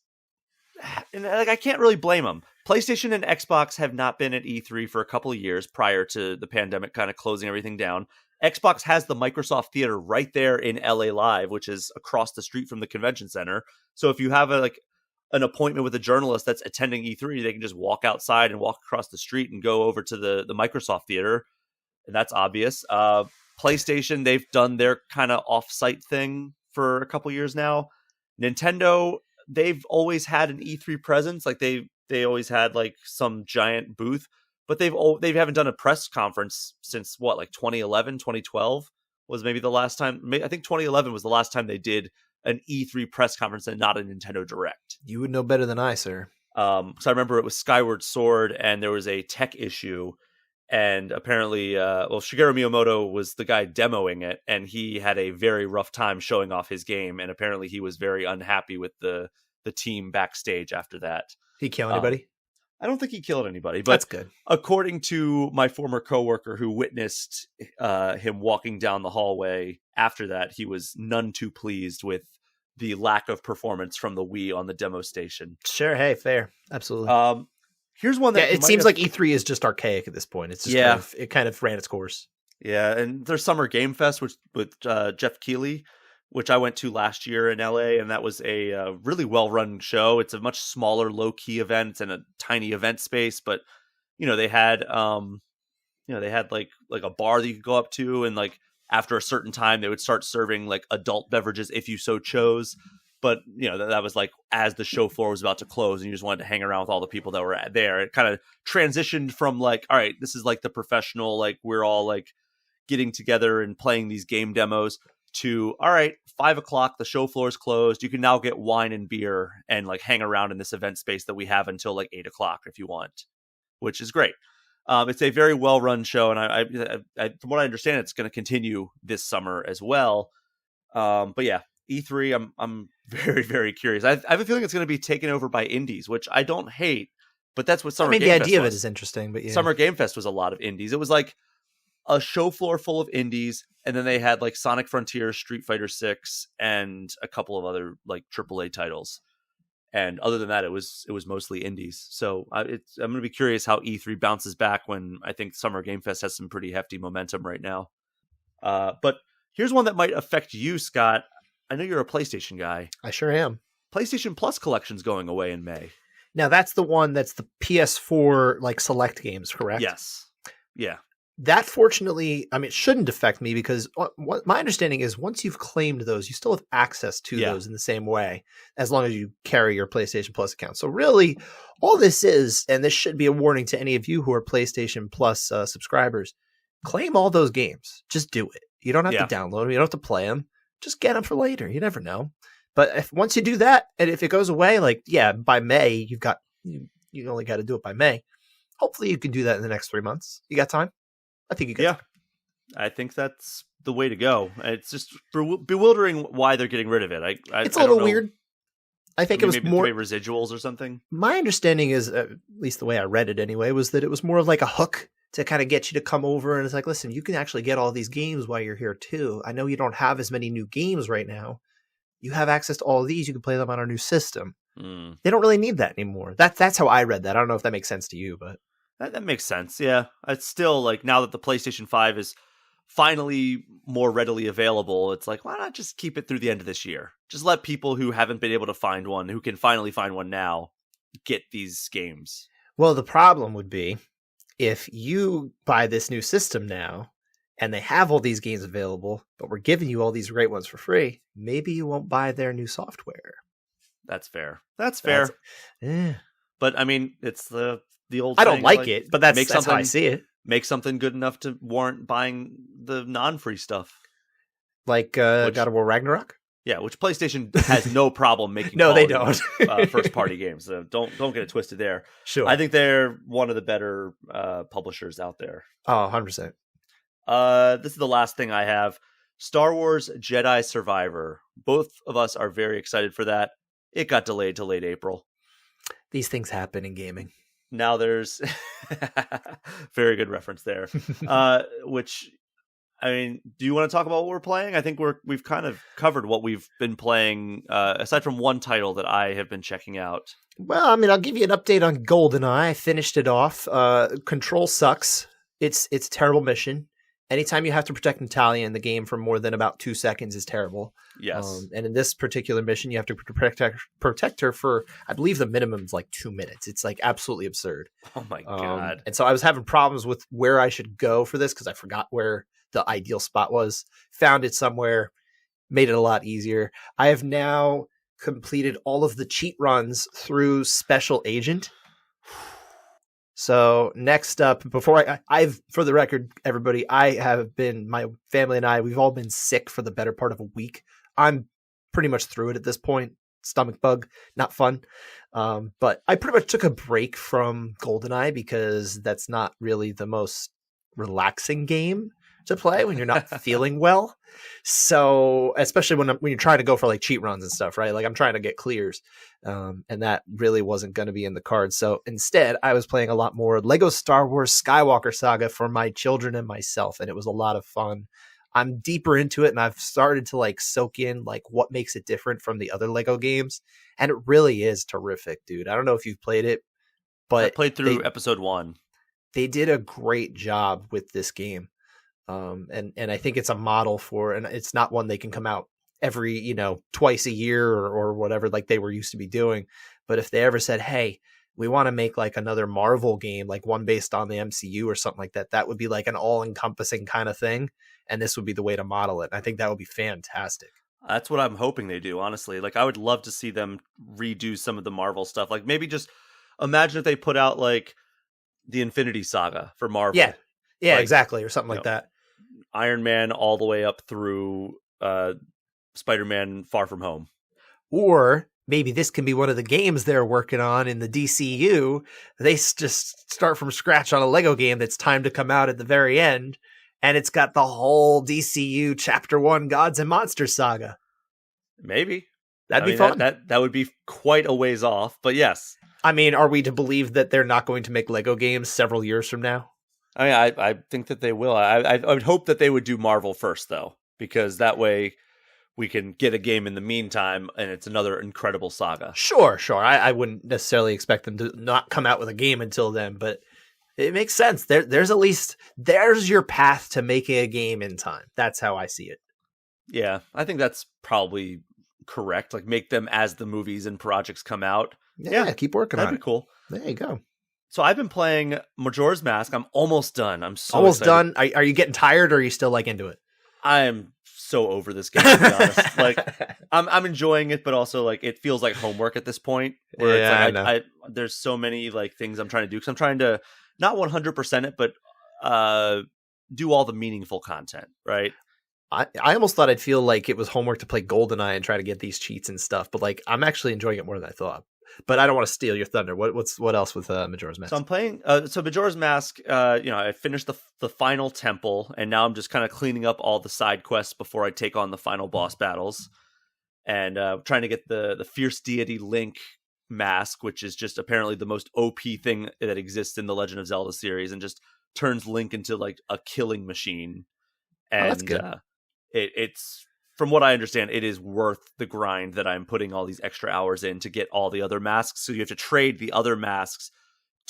and like I can't really blame them. PlayStation and Xbox have not been at E3 for a couple of years prior to the pandemic kind of closing everything down. Xbox has the Microsoft Theater right there in LA Live, which is across the street from the convention center. So if you have an appointment with a journalist that's attending E3, they can just walk outside and walk across the street and go over to the Microsoft Theater. And that's obvious. PlayStation, they've done their kind of off-site thing for a couple years now. Nintendo, they've always had an E3 presence. Like they always had like some giant booth, but they haven't done a press conference since what, like 2011, 2012 was maybe the last time. I think 2011 was the last time they did an E3 press conference and not a Nintendo Direct. You would know better than I, sir. So I remember it was Skyward Sword and there was a tech issue. And apparently, Shigeru Miyamoto was the guy demoing it, and he had a very rough time showing off his game. And apparently, he was very unhappy with the team backstage after that. He kill anybody? I don't think he killed anybody, but that's good. According to my former coworker who witnessed him walking down the hallway after that, he was none too pleased with the lack of performance from the Wii on the demo station. Sure, hey, fair, absolutely. Here's one that it seems like E3 is just archaic at this point. It's just it kind of ran its course. Yeah, and there's Summer Game Fest with Jeff Keighley, which I went to last year in LA, and that was a really well-run show. It's a much smaller, low-key event and a tiny event space, but they had like a bar that you could go up to, and like after a certain time, they would start serving like adult beverages if you so chose. But, that was like as the show floor was about to close and you just wanted to hang around with all the people that were there. It kind of transitioned from like, all right, this is like the professional, like we're all like getting together and playing these game demos to, all right, 5:00, the show floor is closed. You can now get wine and beer and like hang around in this event space that we have until like 8:00 if you want, which is great. It's a very well-run show. And I from what I understand, it's going to continue this summer as well. But yeah. E3, I'm very, very curious. I have a feeling it's going to be taken over by indies, which I don't hate, but that's what Summer Game Fest was. The idea of it is interesting, but yeah. Summer Game Fest was a lot of indies. It was like a show floor full of indies, and then they had like Sonic Frontiers, Street Fighter 6, and a couple of other like AAA titles. And other than that, it was mostly indies. So I'm going to be curious how E3 bounces back when I think Summer Game Fest has some pretty hefty momentum right now. But here's one that might affect you, Scott. I know you're a PlayStation guy. I sure am. PlayStation Plus collection's going away in May. Now that's the one that's the PS4 like select games, correct? Yes. Yeah. That fortunately, it shouldn't affect me because what my understanding is once you've claimed those, you still have access to those in the same way as long as you carry your PlayStation Plus account. So really, all this is, and this should be a warning to any of you who are PlayStation Plus subscribers, claim all those games. Just do it. You don't have to download them. You don't have to play them. Just get them for later. You never know. But once you do that, and if it goes away, by May, you only got to do it by May. Hopefully you can do that in the next 3 months. You got time? I think you can. Yeah. I think that's the way to go. It's just bewildering why they're getting rid of it. It's a little weird. I think it was maybe more residuals or something. My understanding is, at least the way I read it anyway, was that it was more of like a hook to kind of get you to come over, and it's like, listen, you can actually get all these games while you're here too. I know you don't have as many new games right now. You have access to all of these. You can play them on our new system. They don't really need that anymore. That's how I read that. I don't know if that makes sense to you, but that makes sense. Yeah, it's still like now that the PlayStation 5 is finally more readily available, it's like, why not just keep it through the end of this year? Just let people who haven't been able to find one, who can finally find one now, get these games. Well, the problem would be if you buy this new system now and they have all these games available, but we're giving you all these great ones for free, maybe you won't buy their new software. That's fair. But it's the old I thing. don't like it, but that's how I see it. Make something good enough to warrant buying the non-free stuff. Like God of War Ragnarok? Yeah, which PlayStation has no problem making. No, they don't. First-party games. So don't get it twisted there. Sure. I think they're one of the better publishers out there. Oh, 100%. This is the last thing I have. Star Wars Jedi Survivor. Both of us are very excited for that. It got delayed to late April. These things happen in gaming. Now there's very good reference there, which I mean, do you want to talk about what we're playing? I think we've kind of covered what we've been playing, aside from one title that I have been checking out. Well, I mean, I'll give you an update on GoldenEye. I finished it off. Control sucks. It's a terrible mission. Anytime you have to protect Natalia in the game for more than about 2 seconds is terrible. Yes. And in this particular mission, you have to protect her for, I believe the minimum is like 2 minutes. It's like absolutely absurd. Oh my God. And so I was having problems with where I should go for this because I forgot where the ideal spot was. Found it somewhere, made it a lot easier. I have now completed all of the cheat runs through Special Agent. So next up, before I've, for the record, everybody, my family and I, we've all been sick for the better part of a week. I'm pretty much through it at this point. Stomach bug, not fun. But I pretty much took a break from GoldenEye because that's not really the most relaxing game to play when you're not feeling well. So especially when you're trying to go for like cheat runs and stuff, right? Like I'm trying to get clears. And that really wasn't going to be in the cards. So instead I was playing a lot more Lego Star Wars Skywalker Saga for my children and myself. And it was a lot of fun. I'm deeper into it and I've started to like soak in like what makes it different from the other Lego games. And it really is terrific, dude. I don't know if you've played it, but I played through episode 1. They did a great job with this game. And I think it's a model for, and it's not one they can come out every, twice a year or whatever, like they were used to be doing. But if they ever said, hey, we want to make like another Marvel game, like one based on the MCU or something like that, that would be like an all encompassing kind of thing. And this would be the way to model it. I think that would be fantastic. That's what I'm hoping they do, honestly. Like I would love to see them redo some of the Marvel stuff. Like maybe just imagine if they put out like the Infinity Saga for Marvel. Yeah, like, exactly. Or something like that. Iron Man all the way up through Spider-Man Far From Home. Or maybe this can be one of the games they're working on in the DCU. They just start from scratch on a Lego game that's timed to come out at the very end. And it's got the whole DCU Chapter 1 Gods and Monsters saga. Maybe. That'd be fun. That would be quite a ways off, but yes. I mean, are we to believe that they're not going to make Lego games several years from now? I mean, I think that they will. I would hope that they would do Marvel first, though, because that way we can get a game in the meantime, and it's another incredible saga. Sure. I wouldn't necessarily expect them to not come out with a game until then, but it makes sense. There's your path to making a game in time. That's how I see it. Yeah, I think that's probably correct. Like, make them as the movies and projects come out. Yeah, keep working on it. That'd be cool. There you go. So I've been playing Majora's Mask. I'm almost done. I'm so almost excited. done. Are you getting tired, or are you still like into it? I am so over this game, to be honest. Like, I'm enjoying it, but also like it feels like homework at this point. Where it's like there's so many like things I'm trying to do because I'm trying to not 100% it, but do all the meaningful content, right? I almost thought I'd feel like it was homework to play GoldenEye and try to get these cheats and stuff, but like I'm actually enjoying it more than I thought. But I don't want to steal your thunder. What else with Majora's Mask? So I'm playing. So Majora's Mask. I finished the final temple, and now I'm just kind of cleaning up all the side quests before I take on the final boss battles, and trying to get the fierce deity Link mask, which is just apparently the most OP thing that exists in the Legend of Zelda series, and just turns Link into like a killing machine. And that's good. It's from what I understand, it is worth the grind that I'm putting all these extra hours in to get all the other masks. So you have to trade the other masks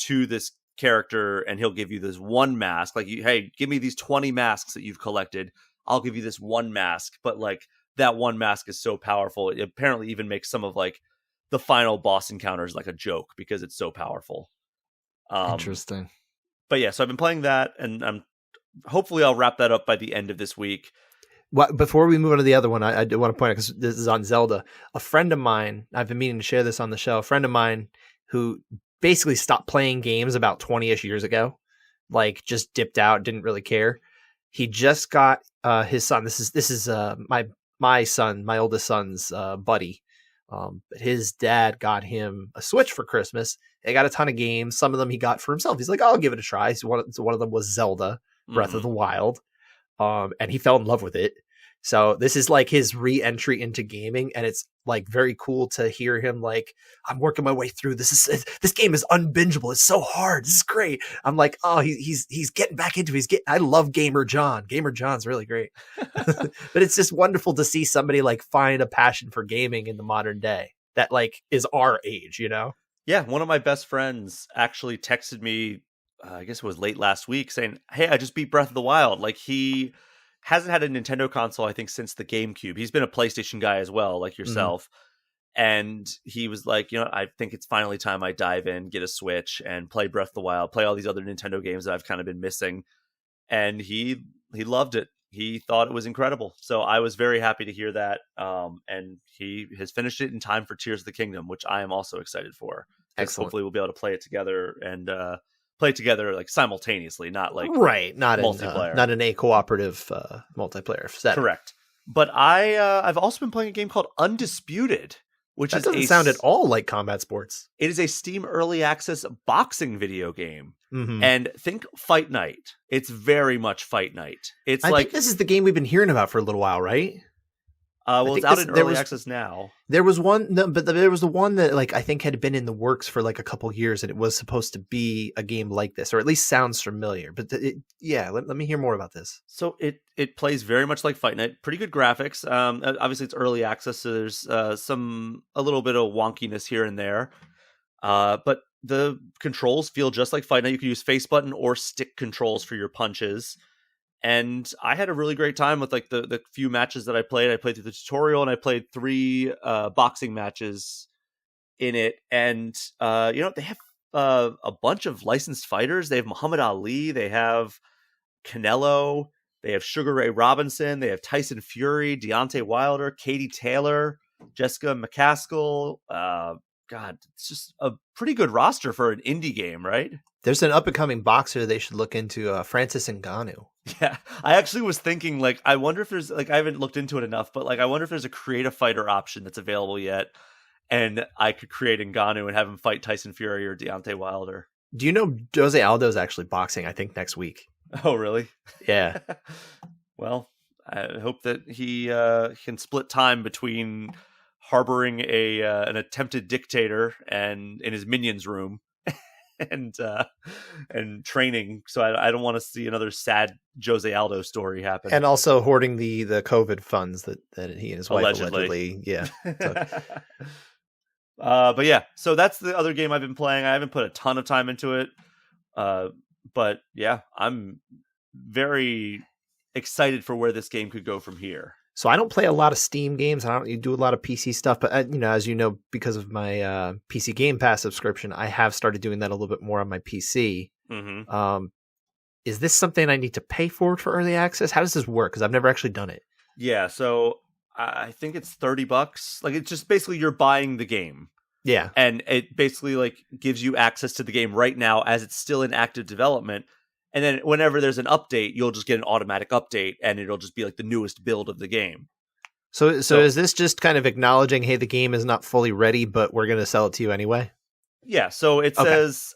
to this character, and he'll give you this one mask. Like, hey, give me these 20 masks that you've collected. I'll give you this one mask. But like that one mask is so powerful. It apparently even makes some of like the final boss encounters like a joke because it's so powerful. Interesting. But yeah, so I've been playing that, and hopefully I'll wrap that up by the end of this week. Well, before we move on to the other one, I do want to point out, because this is on Zelda, a friend of mine, I've been meaning to share this on the show, a friend of mine who basically stopped playing games about 20-ish years ago, like just dipped out, didn't really care. He just got his son. This is my son, my oldest son's buddy. His dad got him a Switch for Christmas. They got a ton of games. Some of them he got for himself. He's like, I'll give it a try. So one of them was Zelda, Breath of the Wild. And he fell in love with it. So this is like his re-entry into gaming, and it's like very cool to hear him like, I'm working my way through this. This game is unbingeable. It's so hard. This is great. I'm like, oh, he's getting back into it. I love Gamer John. Gamer John's really great. But it's just wonderful to see somebody like find a passion for gaming in the modern day that like is our age, you know? Yeah, one of my best friends actually texted me, I guess it was late last week, saying, hey, I just beat Breath of the Wild. Like, he hasn't had a Nintendo console, I think, since the GameCube. He's been a PlayStation guy as well, like yourself. And he was like, I think it's finally time I dive in, get a Switch, and play Breath of the Wild, play all these other Nintendo games that I've kind of been missing. And he loved it. He thought it was incredible. So I was very happy to hear that. And he has finished it in time for Tears of the Kingdom, which I am also excited for. Excellent. Hopefully we'll be able to play it together and play it together like simultaneously, not like not multiplayer, not in a cooperative multiplayer setting. Correct. But I've also been playing a game called Undisputed, which doesn't sound at all like combat sports. It is a Steam early access boxing video game. And think Fight Night. It's very much Fight Night. I think this is the game we've been hearing about for a little while, right? Well, it's out in early access now. There was one, but there was the one that like I think had been in the works for like a couple years, and it was supposed to be a game like this, or at least sounds familiar. But let me hear more about this. So it plays very much like Fight Night. Pretty good graphics. Obviously, it's early access, so there's a little bit of wonkiness here and there. But the controls feel just like Fight Night. You can use face button or stick controls for your punches. And I had a really great time with like the few matches that I played. I played through the tutorial and I played 3 boxing matches in it. And, they have a bunch of licensed fighters. They have Muhammad Ali. They have Canelo. They have Sugar Ray Robinson. They have Tyson Fury, Deontay Wilder, Katie Taylor, Jessica McCaskill. God, it's just a pretty good roster for an indie game, right? There's an up-and-coming boxer they should look into, Francis Ngannou. Yeah, I actually was thinking, like, I wonder if there's, like, I haven't looked into it enough, but, like, I wonder if there's a creative fighter option that's available yet, and I could create Ngannou and have him fight Tyson Fury or Deontay Wilder. Do you know Jose Aldo's actually boxing, I think, next week? Oh, really? Yeah. Well, I hope that he can split time between harboring an attempted dictator and in his minions room and training. So I don't want to see another sad Jose Aldo story happen. And also hoarding the COVID funds that he and his wife allegedly yeah. But yeah, so that's the other game I've been playing. I haven't put a ton of time into it. But yeah, I'm very excited for where this game could go from here. So I don't play a lot of Steam games. I don't do a lot of PC stuff, but as you know, because of my PC Game Pass subscription, I have started doing that a little bit more on my PC. Mm-hmm. Is this something I need to pay for early access? How does this work? Because I've never actually done it. Yeah, so I think it's $30. Like, it's just basically you're buying the game. Yeah, and it basically like gives you access to the game right now as it's still in active development. And then whenever there's an update, you'll just get an automatic update, and it'll just be like the newest build of the game. So is this just kind of acknowledging, hey, the game is not fully ready, but we're going to sell it to you anyway? Yeah. So it says,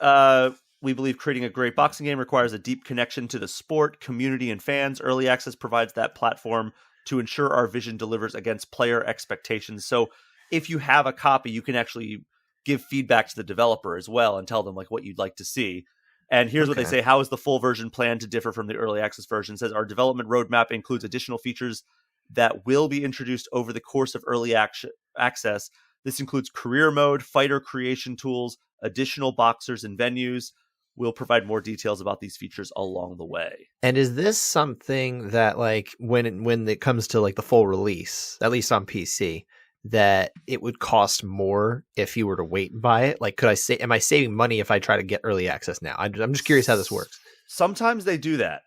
we believe creating a great boxing game requires a deep connection to the sport, community, and fans. Early access provides that platform to ensure our vision delivers against player expectations. So if you have a copy, you can actually give feedback to the developer as well and tell them like what you'd like to see. And here's what they say. How is the full version planned to differ from the early access version? It says our development roadmap includes additional features that will be introduced over the course of early access. This includes career mode, fighter creation tools, additional boxers and venues. We'll provide more details about these features along the way. And is this something that like when it comes to like the full release, at least on PC, that it would cost more if you were to wait and buy it? Like, am I saving money if I try to get early access now? I'm just curious how this works. Sometimes they do that.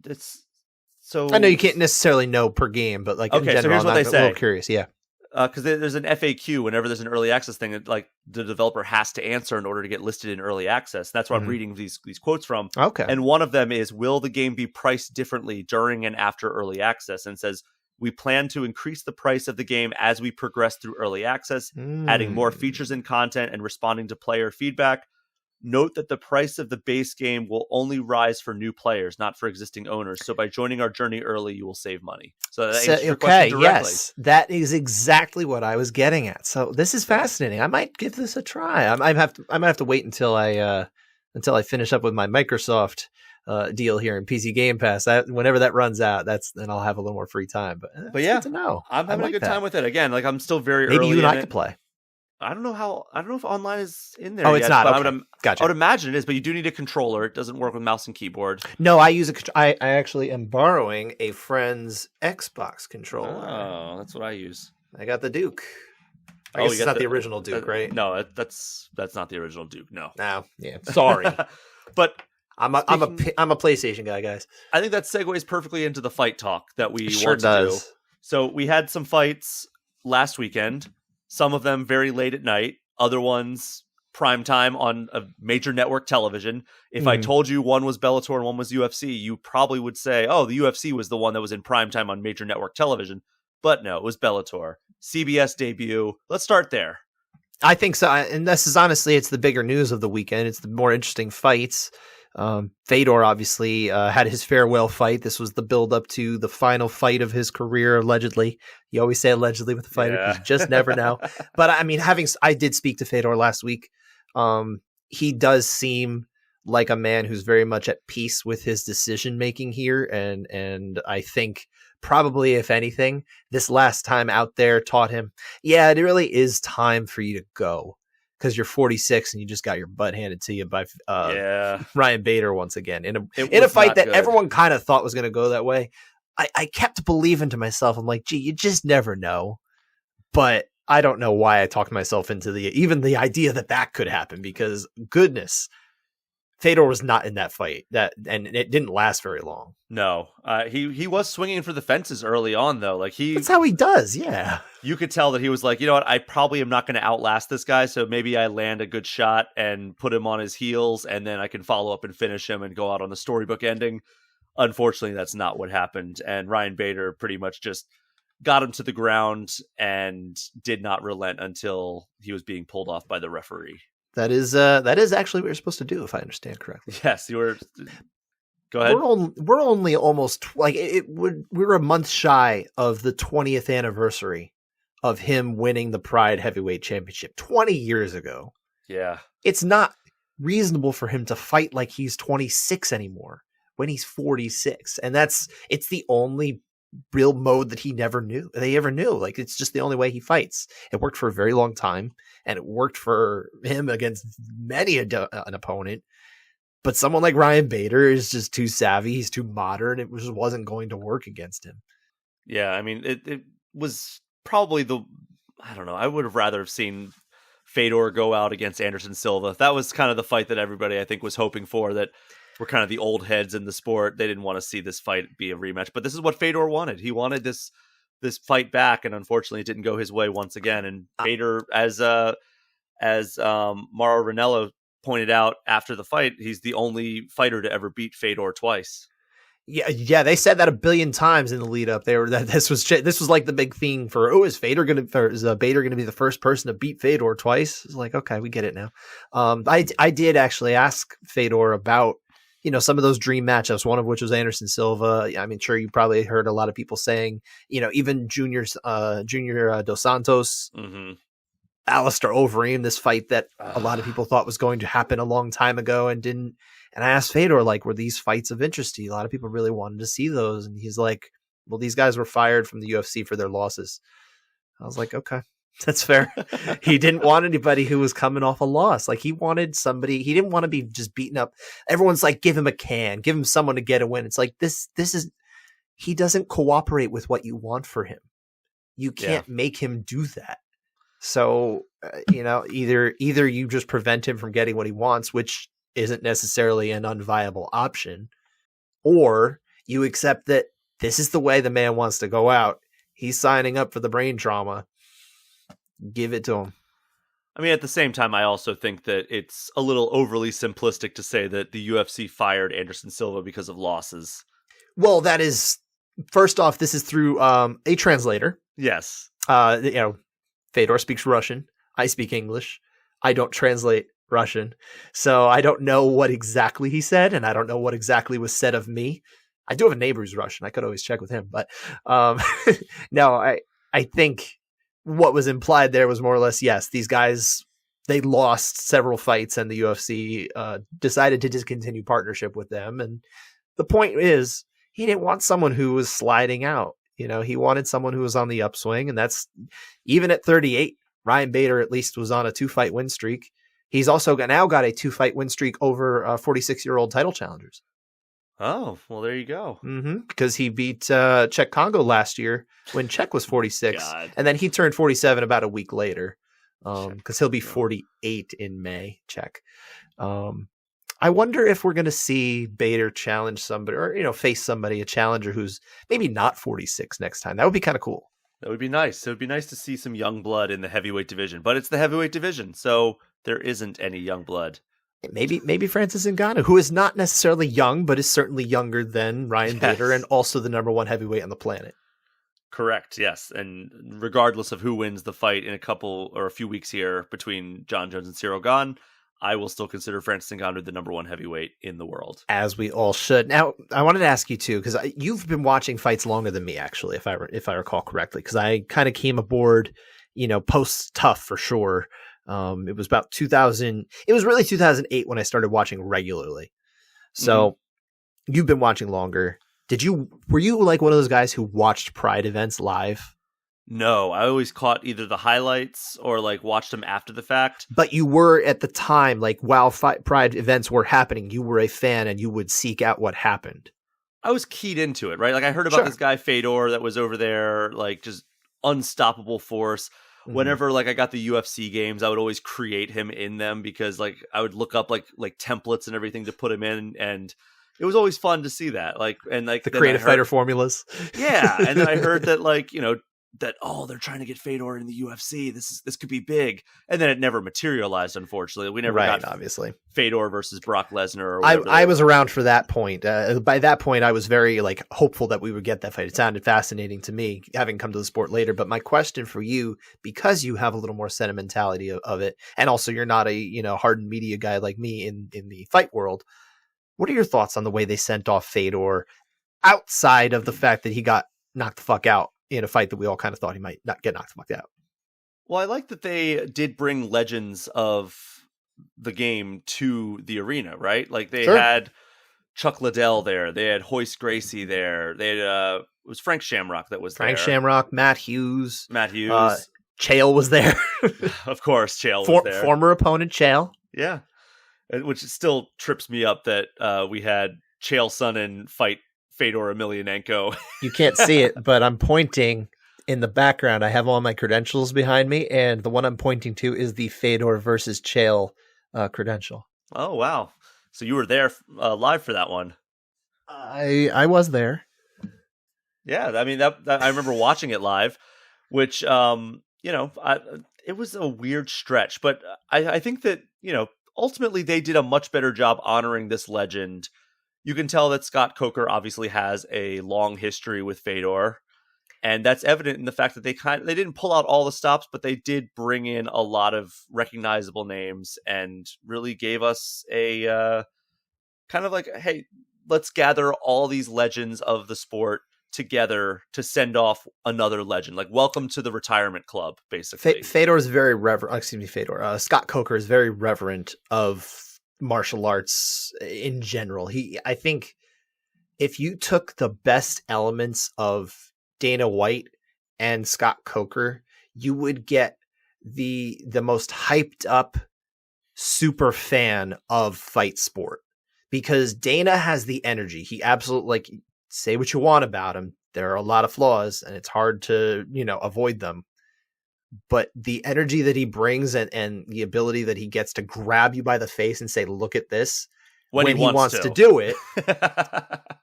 It's so I know you can't necessarily know per game, but like in general, so here's what they say. I'm a little curious, yeah. Because there's an FAQ whenever there's an early access thing that like the developer has to answer in order to get listed in early access. That's where I'm reading these quotes from. Okay. And one of them is, will the game be priced differently during and after early access? And it says, we plan to increase the price of the game as we progress through early access, adding more features and content and responding to player feedback. Note that the price of the base game will only rise for new players, not for existing owners. So by joining our journey early, you will save money. So that answers your question directly. Yes, that is exactly what I was getting at. So this is fascinating. I might give this a try. I might have to wait until I finish up with my Microsoft deal here in PC Game Pass. Whenever that runs out, then I'll have a little more free time. But yeah, good to know. I'm having a good time with it. Again, like I'm still very maybe early. Maybe you and I could play. I don't know if online is in there. Oh, it's yet, not. But okay. Gotcha. I would imagine it is, but you do need a controller. It doesn't work with mouse and keyboard. No, I use I actually am borrowing a friend's Xbox controller. Oh, that's what I use. I got the Duke. I guess it's not the original Duke, right? No, that's not the original Duke. No. Yeah. Sorry, but I'm a PlayStation guy, guys. I think that segues perfectly into the fight talk that we want to do. So we had some fights last weekend. Some of them very late at night. Other ones prime time on a major network television. If I told you one was Bellator and one was UFC, you probably would say, "Oh, the UFC was the one that was in prime time on major network television." But no, it was Bellator. CBS debut. Let's start there. I think so. And this is honestly, it's the bigger news of the weekend. It's the more interesting fights. Fedor obviously had his farewell fight. This was the build up to the final fight of his career, allegedly. You always say allegedly with the fighter because you just never know. But I mean, I did speak to Fedor last week. He does seem like a man who's very much at peace with his decision making here, and I think probably, if anything, this last time out there taught him, yeah, it really is time for you to go. Because you're 46 and you just got your butt handed to you by Ryan Bader once again in a fight that everyone kind of thought was going to go that way. I kept believing to myself, I'm like, gee, you just never know. But I don't know why I talked myself into even the idea that could happen, because goodness, Fedor was not in that fight, and it didn't last very long. No, he was swinging for the fences early on, though. Like that's how he does. Yeah, you could tell that he was like, you know what, I probably am not going to outlast this guy, so maybe I land a good shot and put him on his heels, and then I can follow up and finish him and go out on the storybook ending. Unfortunately, that's not what happened, and Ryan Bader pretty much just got him to the ground and did not relent until he was being pulled off by the referee. That is actually what you're supposed to do, if I understand correctly. Yes, you were. Go ahead. We're only almost we're a month shy of the 20th anniversary of him winning the Pride Heavyweight Championship 20 years ago. Yeah, it's not reasonable for him to fight like he's 26 anymore when he's 46, and it's the only real mode that they ever knew. Like, it's just the only way he fights. It worked for a very long time, and it worked for him against many an opponent. But someone like Ryan Bader is just too savvy. He's too modern. It just wasn't going to work against him. Yeah, I mean, it was probably I don't know. I would have rather have seen Fedor go out against Anderson Silva. That was kind of the fight that everybody, I think, was hoping for, that were kind of the old heads in the sport. They didn't want to see this fight be a rematch, but this is what Fedor wanted. He wanted this fight back, and unfortunately it didn't go his way once again. And Bader, as Mauro Ranallo pointed out after the fight, he's the only fighter to ever beat Fedor twice. Yeah, they said that a billion times in the lead up. This was like the big theme for, is Bader going to be the first person to beat Fedor twice? It's like, okay, we get it now. I did actually ask Fedor about, some of those dream matchups, one of which was Anderson Silva. I mean, sure, you probably heard a lot of people saying, even Junior Dos Santos, Alistair Overeem, this fight that a lot of people thought was going to happen a long time ago and didn't. And I asked Fedor, were these fights of interest to you? A lot of people really wanted to see those. And he's like, well, these guys were fired from the UFC for their losses. I was like, okay, that's fair. He didn't want anybody who was coming off a loss. He wanted somebody, he didn't want to be just beaten up. Everyone's like, give him a can, give him someone to get a win. It's like, he doesn't cooperate with what you want for him. You can't make him do that. So, either you just prevent him from getting what he wants, which isn't necessarily an unviable option, or you accept that this is the way the man wants to go out. He's signing up for the brain trauma. Give it to him. I mean, at the same time, I also think that it's a little overly simplistic to say that the UFC fired Anderson Silva because of losses. Well, that is, first off, this is through a translator. Yes. Fedor speaks Russian. I speak English. I don't translate Russian. So I don't know what exactly he said, and I don't know what exactly was said of me. I do have a neighbor who's Russian. I could always check with him. But no, I think what was implied there was more or less, yes, these guys, they lost several fights and the UFC decided to discontinue partnership with them. And the point is, he didn't want someone who was sliding out. He wanted someone who was on the upswing. And that's even at 38, Ryan Bader at least was on a 2-fight win streak. He's also now got a 2-fight win streak over 46-year-old title challengers. Oh, well, there you go. Because he beat Czech Congo last year when Czech was 46. And then he turned 47 about a week later because he'll be 48 in May, Czech. I wonder if we're going to see Bader challenge somebody or, face somebody, a challenger who's maybe not 46 next time. That would be kind of cool. That would be nice. It would be nice to see some young blood in the heavyweight division, but it's the heavyweight division, so there isn't any young blood. Maybe Francis Ngannou, who is not necessarily young, but is certainly younger than Ryan Bader and also the number 1 heavyweight on the planet. Correct, yes. And regardless of who wins the fight in a few weeks here between John Jones and Cyril Gane, I will still consider Francis Ngannou the number 1 heavyweight in the world. As we all should. Now, I wanted to ask you too, because you've been watching fights longer than me, actually, if I recall correctly, because I kind of came aboard, post Tough for sure. It was about 2000. It was really 2008 when I started watching regularly. So you've been watching longer. Were you like one of those guys who watched Pride events live? No, I always caught either the highlights or like watched them after the fact. But you were at the time, like while Pride events were happening, you were a fan and you would seek out what happened. I was keyed into it, right? Like I heard about this guy Fedor that was over there, like just unstoppable force. Whenever like I got the UFC games, I would always create him in them because like I would look up like templates and everything to put him in, and it was always fun to see that. Like and like the creative fighter formulas. Yeah, and then I heard that like that they're trying to get Fedor in the UFC. This could be big, and then it never materialized. Unfortunately, we never got obviously Fedor versus Brock Lesnar. Or I was around for that point. By that point, I was very like hopeful that we would get that fight. It sounded fascinating to me, having come to the sport later. But my question for you, because you have a little more sentimentality of it, and also you're not a hardened media guy like me in the fight world. What are your thoughts on the way they sent off Fedor, outside of the fact that he got knocked the fuck out in a fight that we all kind of thought he might not get knocked the fuck out? Well, I like that they did bring legends of the game to the arena, right? Like they had Chuck Liddell there. They had Hoist Gracie there. They had, it was Frank Shamrock that was there. Frank Shamrock, Matt Hughes. Chael was there. Of course, Chael was there. Former opponent Chael. Yeah. Which still trips me up that we had Chael Sonnen fight Fedor Emelianenko. You can't see it, but I'm pointing in the background. I have all my credentials behind me, and the one I'm pointing to is the Fedor versus Chael credential. Oh, wow. So you were there live for that one. I was there. Yeah, I mean, that I remember watching it live, which, it was a weird stretch, but I think that, ultimately they did a much better job honoring this legend. You can tell that Scott Coker obviously has a long history with Fedor, and that's evident in the fact that they didn't pull out all the stops, but they did bring in a lot of recognizable names and really gave us a kind of like, hey, let's gather all these legends of the sport together to send off another legend. Like, welcome to the retirement club, basically. Fedor is very reverent. Scott Coker is very reverent of martial arts in general. I think if you took the best elements of Dana White and Scott Coker, you would get the most hyped up super fan of fight sport, because Dana has the energy. He absolutely, like, say what you want about him, there are a lot of flaws and it's hard to avoid them. But the energy that he brings and the ability that he gets to grab you by the face and say, look at this, when he wants to do it,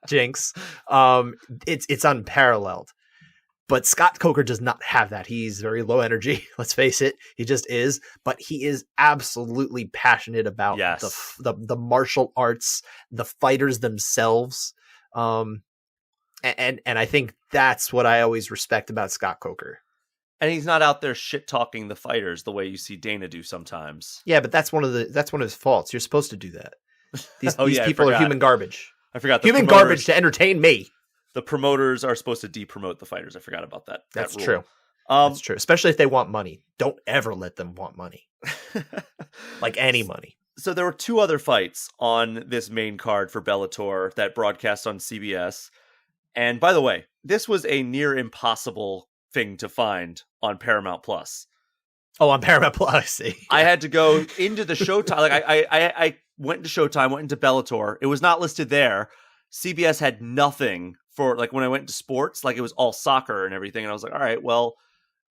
Jinx, it's unparalleled. But Scott Coker does not have that. He's very low energy. Let's face it. He just is. But he is absolutely passionate about the martial arts, the fighters themselves. And I think that's what I always respect about Scott Coker. And he's not out there shit talking the fighters the way you see Dana do sometimes. Yeah, but that's one of his faults. You're supposed to do that. These people are human garbage. I forgot. Human garbage to entertain me. The promoters are supposed to de-promote the fighters. I forgot about that. That's rule. True. That's true. Especially if they want money. Don't ever let them want money. Like any money. So there were 2 other fights on this main card for Bellator that broadcast on CBS. And by the way, this was a near impossible thing to find on Paramount Plus. Oh, on Paramount Plus, I see. Yeah. I had to go into the Showtime. Like I went into Showtime, went into Bellator. It was not listed there. CBS had nothing for, like, when I went to sports, like, it was all soccer and everything. And I was like, all right, well,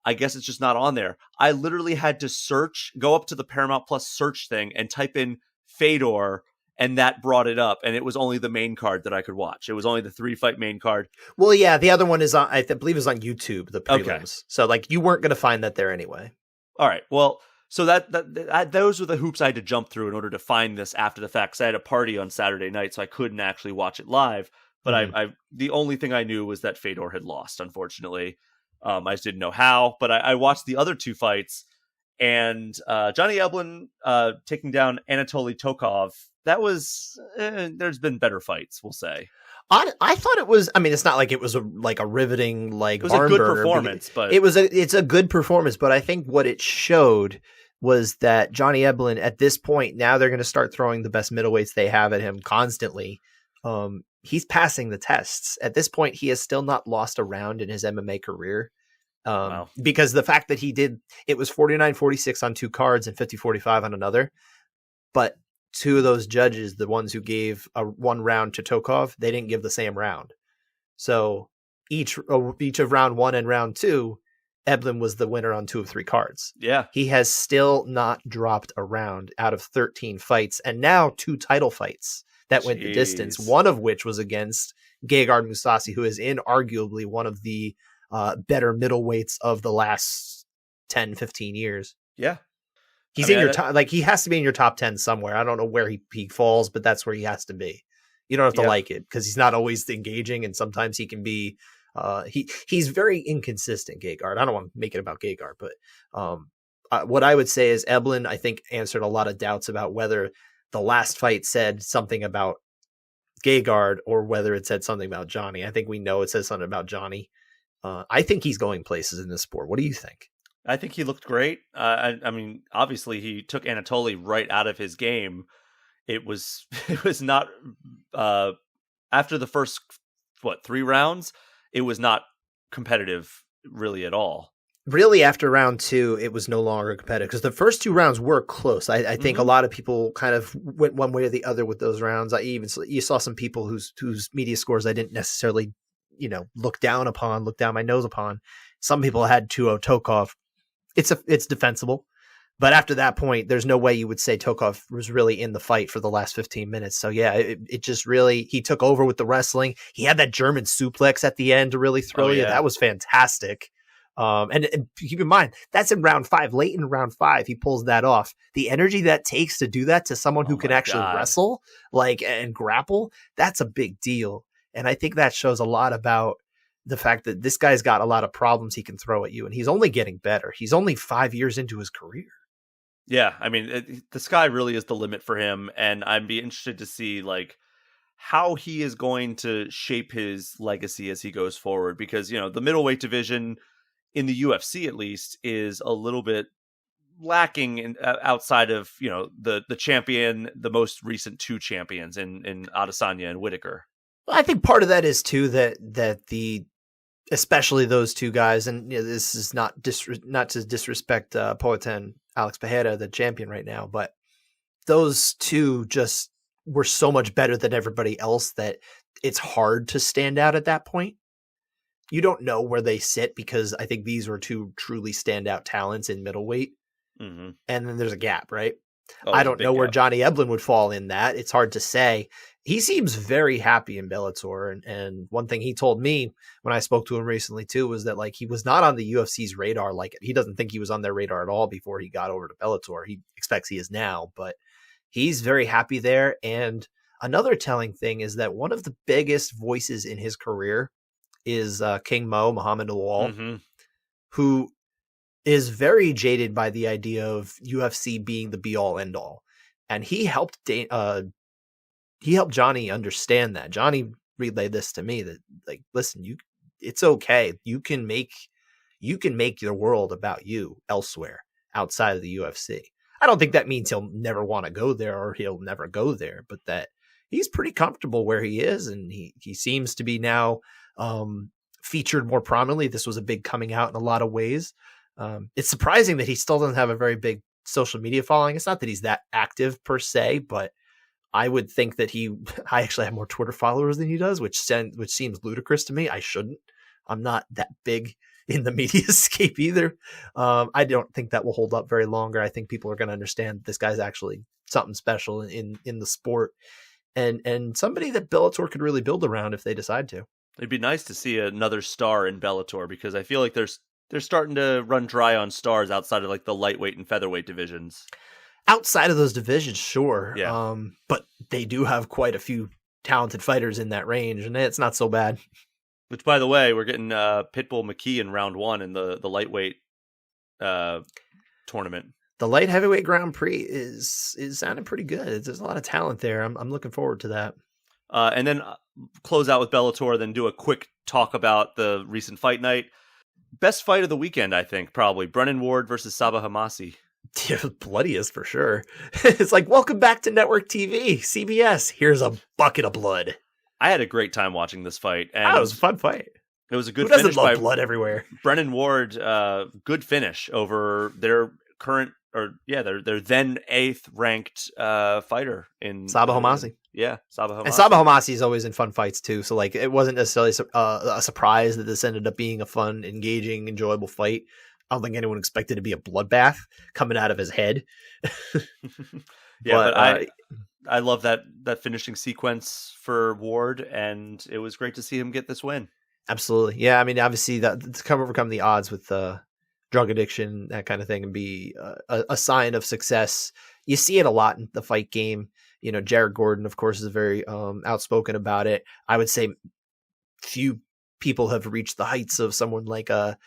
I guess it's just not on there. I literally had to go up to the Paramount Plus search thing and type in Fedor, and that brought it up. And it was only the main card that I could watch. It was only the 3-fight main card. Well, yeah, the other one is on, I believe is on YouTube, the prelims. Okay. So, like, you weren't going to find that there anyway. All right. Well, so those were the hoops I had to jump through in order to find this after the fact. 'Cause I had a party on Saturday night, so I couldn't actually watch it live. But I the only thing I knew was that Fedor had lost, unfortunately. I just didn't know how. But I watched the other 2 fights, and Johnny Eblen taking down Anatoly Tokov. That was, there's been better fights, we'll say. I thought it was, I mean, it's not like it was a riveting, like, it was a good performance, but it's a good performance. But I think what it showed was that Johnny Eblen, at this point, now they're going to start throwing the best middleweights they have at him constantly. He's passing the tests. At this point, he has still not lost a round in his MMA career. Wow. Because the fact that it was 49-46 on 2 cards and 50-45 on another. But 2 of those judges, the ones who gave one round to Tokov, they didn't give the same round. So each of round 1 and round 2, Eblen was the winner on 2 of 3 cards. Yeah. He has still not dropped a round out of 13 fights, and now 2 title fights that went the distance, one of which was against Gegard Mousasi, who is arguably one of the better middleweights of the last 10, 15 years. Yeah. He's in your top, like, he has to be in your top 10 somewhere. I don't know where he falls, but that's where he has to be. You don't have to like it, because he's not always engaging, and sometimes he can be he's very inconsistent, Gegard. I don't want to make it about Gegard, but what I would say is Eblen, I think, answered a lot of doubts about whether the last fight said something about Gegard or whether it said something about Johnny. I think we know it says something about Johnny. I think he's going places in this sport. What do you think? I think he looked great. I mean, obviously he took Anatoly right out of his game. It was not after the first 3 rounds, it was not competitive really at all. Really, after round 2, it was no longer competitive, because the first 2 rounds were close. I think a lot of people kind of went one way or the other with those rounds. You saw some people whose media scores I didn't necessarily, look down my nose upon. Some people had 2-0 Tokov. It's defensible, but after that point, there's no way you would say Tokov was really in the fight for the last 15 minutes. So yeah, it just really, he took over with the wrestling. He had that German suplex at the end to really thrill you. That was fantastic. And keep in mind, that's in round 5, late in round 5, he pulls that off. The energy that takes to do that to someone who can actually wrestle, and grapple, that's a big deal. And I think that shows a lot about the fact that this guy's got a lot of problems he can throw at you, and he's only getting better. He's only 5 years into his career. Yeah, I mean, the sky really is the limit for him, and I'd be interested to see how he is going to shape his legacy as he goes forward, because the middleweight division in the UFC at least is a little bit lacking outside of the champion, the most recent 2 champions in Adesanya and Whitaker. I think part of that is too that especially those 2 guys, and this is not to disrespect Poatan Alex Pereira, the champion right now, but those 2 just were so much better than everybody else that it's hard to stand out at that point. You don't know where they sit, because I think these were 2 truly standout talents in middleweight. Mm-hmm. And then there's a gap, right? I don't know where Johnny Eblen would fall in that. It's hard to say. He seems very happy in Bellator. And one thing he told me when I spoke to him recently too, was that he was not on the UFC's radar. He doesn't think he was on their radar at all before he got over to Bellator. He expects he is now, but he's very happy there. And another telling thing is that one of the biggest voices in his career is King Mo, Muhammad Awal, who is very jaded by the idea of UFC being the be all end all. And he helped Johnny understand that. Johnny relayed this to me that, like, listen, it's okay. You can make your world about you elsewhere outside of the UFC. I don't think that means he'll never want to go there or he'll never go there, but that he's pretty comfortable where he is. And he seems to be now featured more prominently. This was a big coming out in a lot of ways. It's surprising that he still doesn't have a very big social media following. It's not that he's that active per se, but I would think that I actually have more Twitter followers than he does, which seems ludicrous to me. I shouldn't. I'm not that big in the media scape either. I don't think that will hold up very longer. I think people are going to understand this guy's actually something special in the sport and somebody that Bellator could really build around if they decide to. It'd be nice to see another star in Bellator because I feel like they're starting to run dry on stars outside of like the lightweight and featherweight divisions. Outside of those divisions, sure. Yeah. But they do have quite a few talented fighters in that range, and it's not so bad. Which, by the way, we're getting Pitbull McKee in round 1 in the lightweight tournament. The light heavyweight Grand Prix is sounding pretty good. There's a lot of talent there. I'm looking forward to that. And then close out with Bellator, then do a quick talk about the recent fight night. Best fight of the weekend, I think, probably. Brennan Ward versus Sabah Hamasi. Yeah, bloodiest for sure. It's like, welcome back to network TV, CBS. Here's a bucket of blood. I had a great time watching this fight. And it was a fun fight. It was a good finish. Who doesn't love blood everywhere? Brennan Ward, good finish over their current, their then 8th ranked fighter in Sabah Hamasi. Yeah, Sabah Hamasi. And Sabah Hamasi is always in fun fights too. So like, it wasn't necessarily a surprise that this ended up being a fun, engaging, enjoyable fight. I don't think anyone expected it to be a bloodbath coming out of his head. But I love that finishing sequence for Ward, and it was great to see him get this win. Absolutely. Yeah, I mean, obviously, to overcome the odds with drug addiction, that kind of thing, and be a sign of success. You see it a lot in the fight game. You know, Jared Gordon, of course, is very outspoken about it. I would say few people have reached the heights of someone like a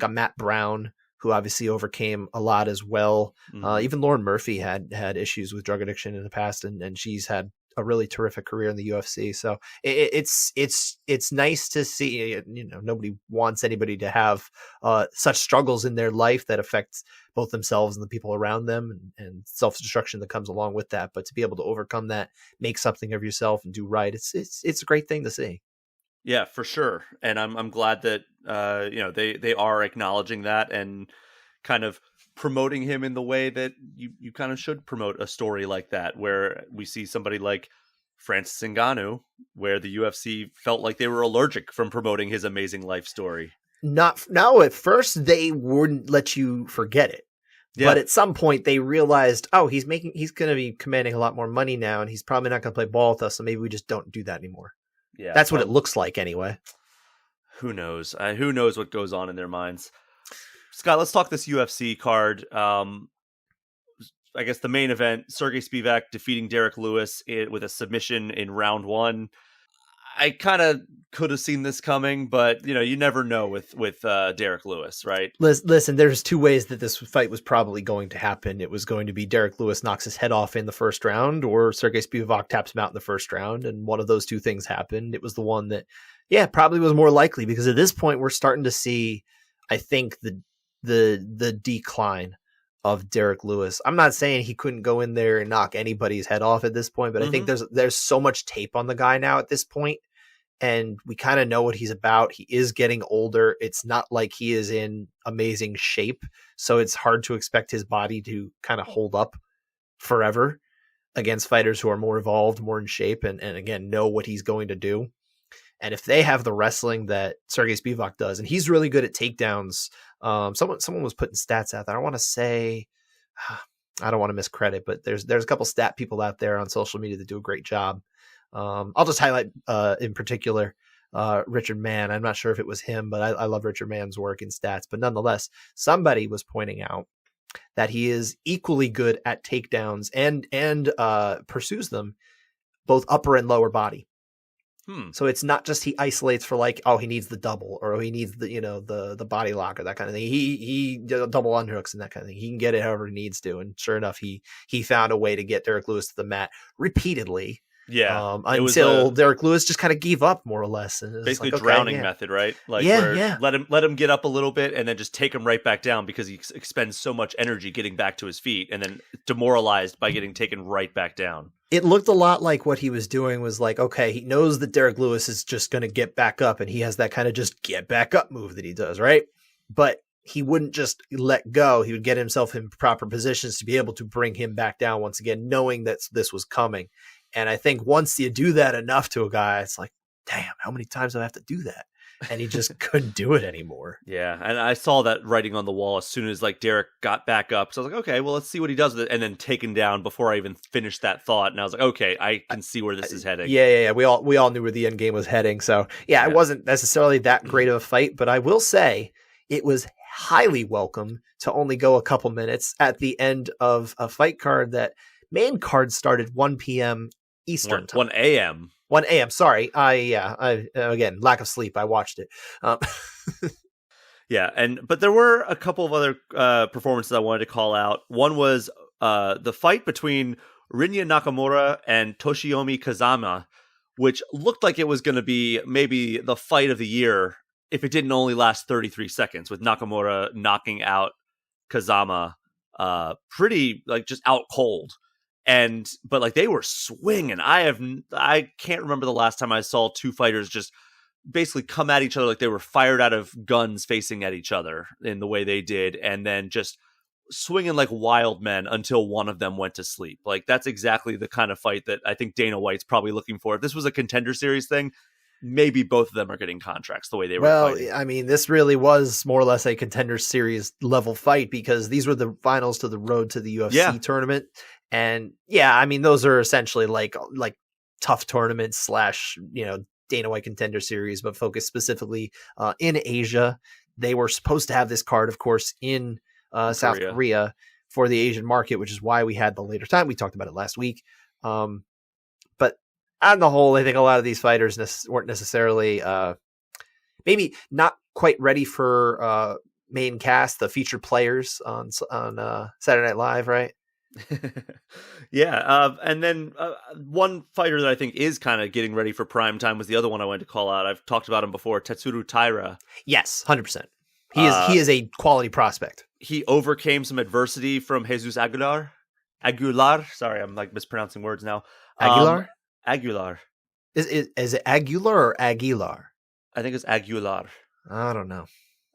Matt Brown, who obviously overcame a lot as well. Mm-hmm. Even Lauren Murphy had issues with drug addiction in the past, and she's had a really terrific career in the UFC. So it's nice to see. You know, nobody wants anybody to have such struggles in their life that affects both themselves and the people around them, and self-destruction that comes along with that. But to be able to overcome that, make something of yourself, and do right, it's a great thing to see. Yeah, for sure. And I'm glad that they are acknowledging that and kind of promoting him in the way that you kind of should promote a story like that, where we see somebody like Francis Ngannou, where the UFC felt like they were allergic from promoting his amazing life story. At first they wouldn't let you forget it. Yeah. But at some point they realized, he's going to be commanding a lot more money now, and he's probably not going to play ball with us. So maybe we just don't do that anymore. Yeah, that's what it looks like anyway. Who knows? Who knows what goes on in their minds? Scott, let's talk this UFC card. I guess the main event, Sergey Spivak defeating Derek Lewis with a submission in round 1. I kind of could have seen this coming, but you never know with Derek Lewis, right? Listen, there's two ways that this fight was probably going to happen. It was going to be Derek Lewis knocks his head off in the first round, or Sergey Spivak taps him out in the first round, and one of those two things happened. It was the one that, probably was more likely, because at this point we're starting to see, I think, the decline of Derek Lewis. I'm not saying he couldn't go in there and knock anybody's head off at this point, but I think there's so much tape on the guy now at this point, and we kind of know what he's about. He is getting older. It's not like he is in amazing shape, so it's hard to expect his body to kind of hold up forever against fighters who are more evolved, more in shape, and again, know what he's going to do. And if they have the wrestling that Sergey Spivak does, and he's really good at takedowns. Someone was putting stats out there. I want to say, I don't want to miscredit, but there's a couple stat people out there on social media that do a great job. I'll just highlight in particular Richard Mann. I'm not sure if it was him, but I love Richard Mann's work in stats. But nonetheless, somebody was pointing out that he is equally good at takedowns and pursues them both upper and lower body. So it's not just he isolates for like, oh, he needs the double or he needs the, the body lock or that kind of thing. He double underhooks and that kind of thing. He can get it however he needs to. And sure enough, he found a way to get Derek Lewis to the mat repeatedly. Yeah. Until Derek Lewis just kind of gave up more or less. And basically drowning method, right? Like let him get up a little bit and then just take him right back down because he expends so much energy getting back to his feet and then demoralized by getting taken right back down. It looked a lot like what he was doing was like, okay, he knows that Derek Lewis is just going to get back up and he has that kind of just get back up move that he does, right? But he wouldn't just let go. He would get himself in proper positions to be able to bring him back down once again, knowing that this was coming. And I think once you do that enough to a guy, it's like, damn, how many times do I have to do that? And he just couldn't do it anymore. Yeah, and I saw that writing on the wall as soon as like Derek got back up. So I was like, okay, well, let's see what he does with it. And then taken down before I even finished that thought. And I was like, okay, I can see where this is heading. Yeah. We all knew where the end game was heading. So yeah, it wasn't necessarily that great of a fight, but I will say it was highly welcome to only go a couple minutes at the end of a fight card that main card started 1 p.m. Eastern time. 1 a.m. 1 a.m. Sorry. I again, lack of sleep. I watched it. Yeah. But there were a couple of other performances I wanted to call out. One was the fight between Rinya Nakamura and Toshiomi Kazama, which looked like it was going to be maybe the fight of the year if it didn't only last 33 seconds, with Nakamura knocking out Kazama pretty like just out cold. But like they were swinging. I can't remember the last time I saw two fighters just basically come at each other like they were fired out of guns facing at each other in the way they did, and then just swinging like wild men until one of them went to sleep. Like that's exactly the kind of fight that I think Dana White's probably looking for. If this was a Contender Series thing, maybe both of them are getting contracts the way they were fighting. I mean, this really was more or less a Contender Series level fight because these were the finals to the road to the UFC tournament. And yeah, I mean, those are essentially like tough tournaments / Dana White Contender Series, but focused specifically in Asia. They were supposed to have this card, of course, in South Korea for the Asian market, which is why we had the later time. We talked about it last week. But on the whole, I think a lot of these fighters weren't necessarily maybe not quite ready for main cast, the featured players on Saturday Night Live, right? Yeah, and then one fighter that I think is kind of getting ready for prime time was the other one I wanted to call out. I've talked about him before, Tetsuro Taira. Yes, 100%. He is a quality prospect. He overcame some adversity from Jesus Aguilar. Sorry, I'm like mispronouncing words now. Aguilar. Is it Aguilar or Aguilar? I think it's Aguilar. I don't know.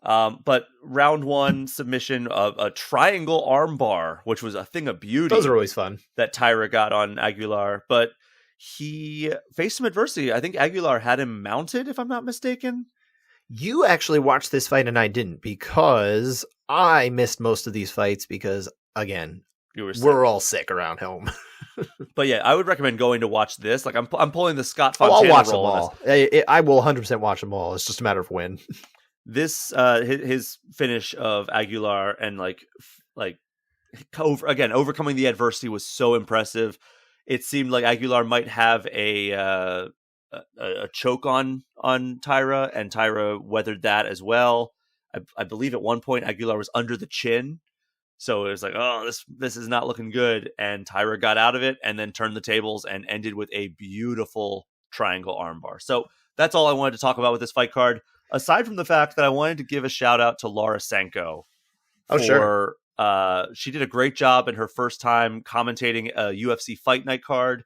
But round one submission of a triangle armbar, which was a thing of beauty. Those are always fun. That Taira got on Aguilar, but he faced some adversity. I think Aguilar had him mounted, if I'm not mistaken. You actually watched this fight and I didn't, because I missed most of these fights because, again, we're all sick around home. But yeah, I would recommend going to watch this. Like I'm pulling the Scott I'll Fontana watch them role all. I will 100% watch them all. It's just a matter of when. This his finish of Aguilar and overcoming the adversity was so impressive. It seemed like Aguilar might have a choke on Taira, and Taira weathered that as well. I believe at one point Aguilar was under the chin, so it was like, oh, this is not looking good. And Taira got out of it and then turned the tables and ended with a beautiful triangle armbar. So that's all I wanted to talk about with this fight card. Aside from the fact that I wanted to give a shout out to Laura Sanko. Sure. She did a great job in her first time commentating a UFC Fight Night card.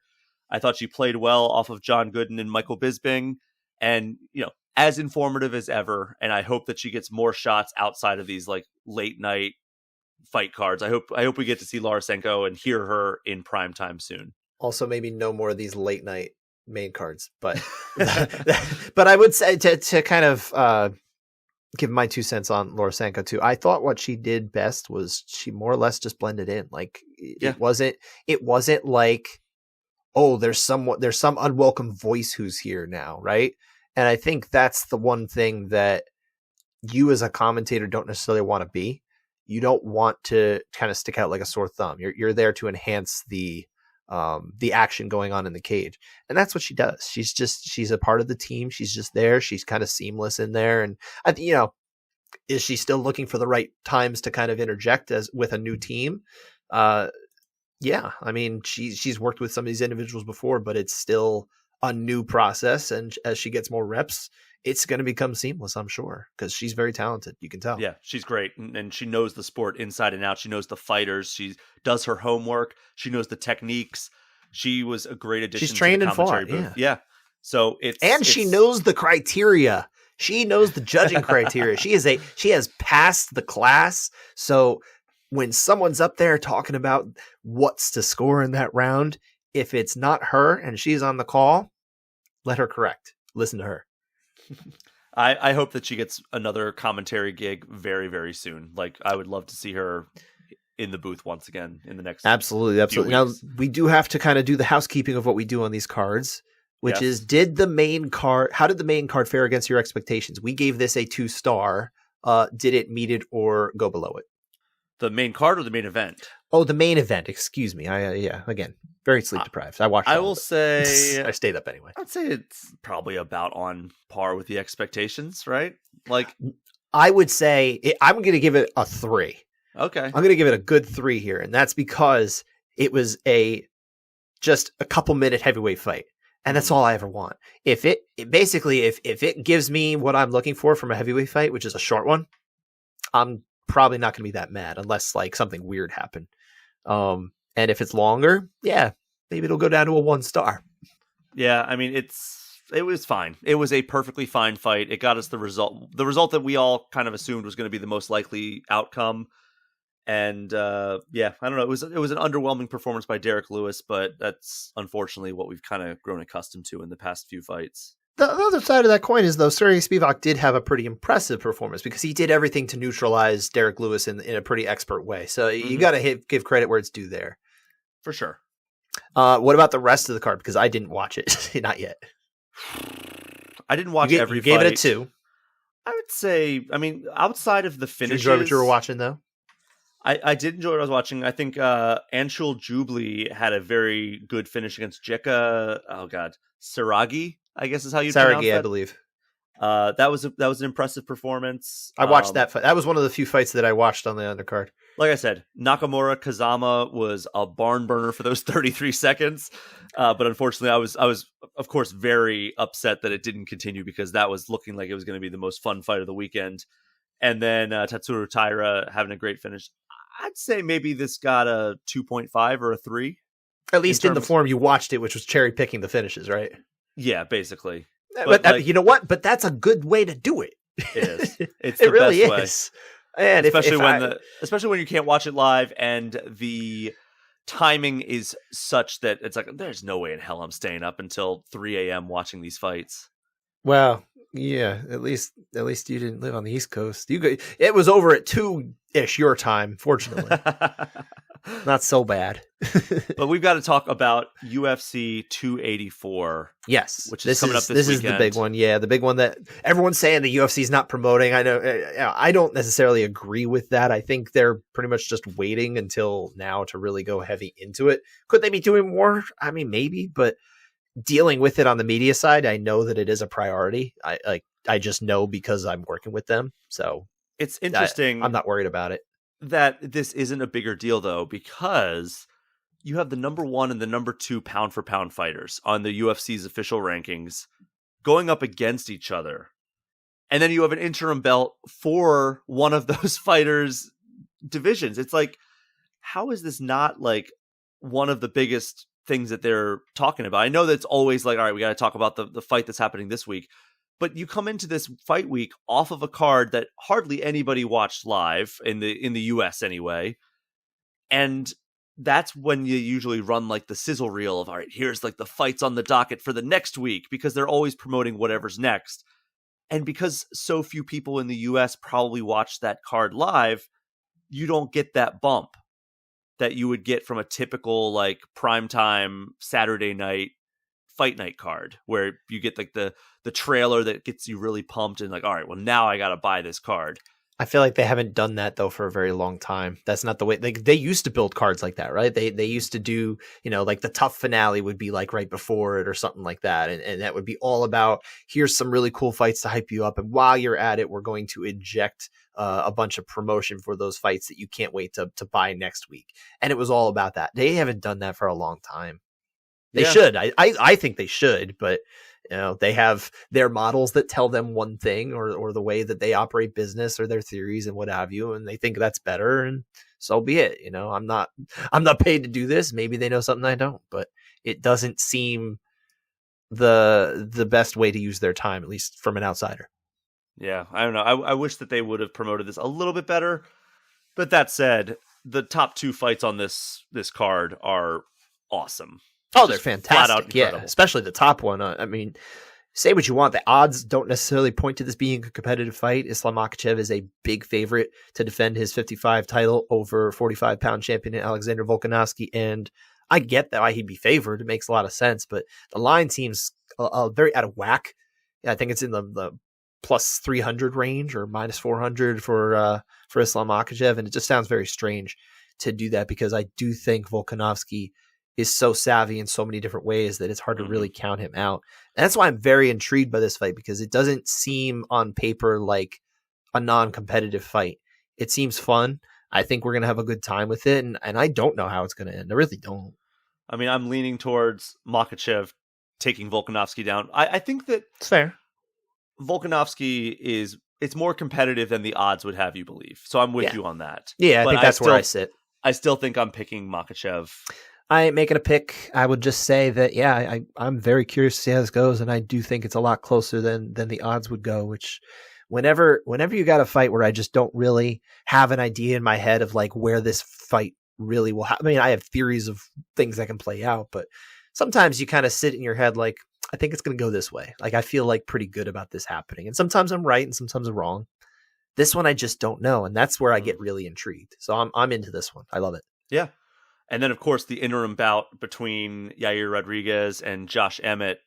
I thought she played well off of John Gooden and Michael Bisping, and as informative as ever. And I hope that she gets more shots outside of these like late night fight cards. I hope we get to see Laura Sanko and hear her in prime time soon. Also, maybe no more of these late night main cards, but but I would say to kind of give my 2 cents on Laura Sanko too. I thought what she did best was she more or less just blended in. Like it wasn't like, oh, there's some unwelcome voice who's here now, right? And I think that's the one thing that you as a commentator don't necessarily want to be. You don't want to kind of stick out like a sore thumb. You're there to enhance the the action going on in the cage. And that's what she does. She's a part of the team. She's just there. She's kind of seamless in there. And is she still looking for the right times to kind of interject as with a new team? Yeah. I mean, she's worked with some of these individuals before, but it's still a new process. And as she gets more reps, it's going to become seamless, I'm sure, because she's very talented. You can tell. Yeah, she's great. And she knows the sport inside and out. She knows the fighters. She does her homework. She knows the techniques. She was a great addition. She's trained to the and fought. booth. Yeah. So she knows the criteria. She knows the judging criteria. She has passed the class. So when someone's up there talking about what's to score in that round, if it's not her and she's on the call, let her correct. Listen to her. I hope that she gets another commentary gig very, very soon. Like, I would love to see her in the booth once again in the next. Absolutely. Now, we do have to kind of do the housekeeping of what we do on these cards, which is, how did the main card fare against your expectations? We gave this a 2-star. Did it meet it or go below it? The main card or the main event? Oh, the main event. Excuse me. Again, very sleep deprived. I watched. I will say I stayed up anyway. I'd say it's probably about on par with the expectations, right? Like, I would say I'm going to give it a 3. Okay, I'm going to give it a good 3 here, and that's because it was just a couple minute heavyweight fight, and that's all I ever want. If it gives me what I'm looking for from a heavyweight fight, which is a short one, I'm probably not going to be that mad unless like something weird happened. And if it's longer, yeah, maybe it'll go down to a 1-star. Yeah, I mean, it was fine. It was a perfectly fine fight. It got us the result that we all kind of assumed was going to be the most likely outcome. And I don't know. It was an underwhelming performance by Derek Lewis, but that's unfortunately what we've kind of grown accustomed to in the past few fights. The other side of that coin is, though, Sergey Spivak did have a pretty impressive performance because he did everything to neutralize Derek Lewis in a pretty expert way. So you got to give credit where it's due there. For sure. What about the rest of the card? Because I didn't watch it. Not yet. I didn't watch every fight. You gave it a 2. I would say, I mean, outside of the finishes. Did you enjoy what you were watching, though? I did enjoy what I was watching. I think Anshul Jubli had a very good finish against Jeka. Oh, God. Saragi, I guess is how you pronounce that. I believe. That was an impressive performance. I watched that fight. That was one of the few fights that I watched on the undercard. Like I said, Nakamura Kazama was a barn burner for those 33 seconds. But unfortunately, I was of course very upset that it didn't continue because that was looking like it was going to be the most fun fight of the weekend. And then Tatsuro Taira having a great finish. I'd say maybe this got a 2.5 or a 3. At least in the form you watched it, which was cherry picking the finishes, right? Yeah, basically. But you know what? But that's a good way to do it. It is. It's it really best is. Way. And especially when you can't watch it live and the timing is such that it's like there's no way in hell I'm staying up until 3 a.m. watching these fights. Well, yeah. At least you didn't live on the East Coast. It was over at 2-ish your time. Fortunately, not so bad. But we've got to talk about UFC 284. Yes, which is coming up this weekend. This is the big one. Yeah, the big one that everyone's saying the UFC is not promoting. I know. I don't necessarily agree with that. I think they're pretty much just waiting until now to really go heavy into it. Could they be doing more? I mean, maybe, but dealing with it on the media side, I know that it is a priority. I just know because I'm working with them. So it's interesting. I'm not worried about it. That this isn't a bigger deal though, because you have the number 1 and the number 2 pound for pound fighters on the UFC's official rankings going up against each other. And then you have an interim belt for one of those fighters' divisions. It's like, how is this not like one of the biggest things that they're talking about? I know that it's always like, all right, we got to talk about the fight that's happening this week. But you come into this fight week off of a card that hardly anybody watched live in the US anyway. And that's when you usually run like the sizzle reel of, all right, here's like the fights on the docket for the next week, because they're always promoting whatever's next. And because so few people in the US probably watch that card live, you don't get that bump that you would get from a typical like primetime Saturday night fight night card, where you get like the trailer that gets you really pumped and like, all right, well now I got to buy this card. I feel like they haven't done that though for a very long time. That's not the way they used to build cards like that, right? They used to do, like the tough finale would be like right before it or something like that. And that would be all about, here's some really cool fights to hype you up. And while you're at it, we're going to inject a bunch of promotion for those fights that you can't wait to buy next week. And it was all about that. They haven't done that for a long time. They should. I think they should, but they have their models that tell them one thing or the way that they operate business or their theories and what have you, and they think that's better, and so be it. I'm not paid to do this. Maybe they know something I don't, but it doesn't seem the best way to use their time, at least from an outsider. Yeah, I don't know. I wish that they would have promoted this a little bit better. But that said, the top 2 fights on this card are awesome. Oh, they're fantastic. Yeah, especially the top one. I mean, say what you want. The odds don't necessarily point to this being a competitive fight. Islam Makhachev is a big favorite to defend his 55 title over 45-pound champion Alexander Volkanovski. And I get that why he'd be favored. It makes a lot of sense. But the line seems very out of whack. I think it's in the plus 300 range or minus 400 for Islam Makhachev. And it just sounds very strange to do that because I do think Volkanovski is so savvy in so many different ways that it's hard to really count him out. And that's why I'm very intrigued by this fight, because it doesn't seem on paper like a non-competitive fight. It seems fun. I think we're going to have a good time with it. And I don't know how it's going to end. I really don't. I mean, I'm leaning towards Makhachev taking Volkanovski down. I think that it's fair. Volkanovski it's more competitive than the odds would have you believe. So I'm with you on that. Yeah, I think that's where I sit. I still think I'm picking Makhachev. I ain't making a pick. I would just say that, I'm very curious to see how this goes, and I do think it's a lot closer than the odds would go, which whenever you got a fight where I just don't really have an idea in my head of like where this fight really will happen. I mean, I have theories of things that can play out, but sometimes you kind of sit in your head like, I think it's going to go this way. Like, I feel like pretty good about this happening. And sometimes I'm right and sometimes I'm wrong. This one, I just don't know. And that's where I get really intrigued. So I'm into this one. I love it. Yeah. And then, of course, the interim bout between Yair Rodriguez and Josh Emmett.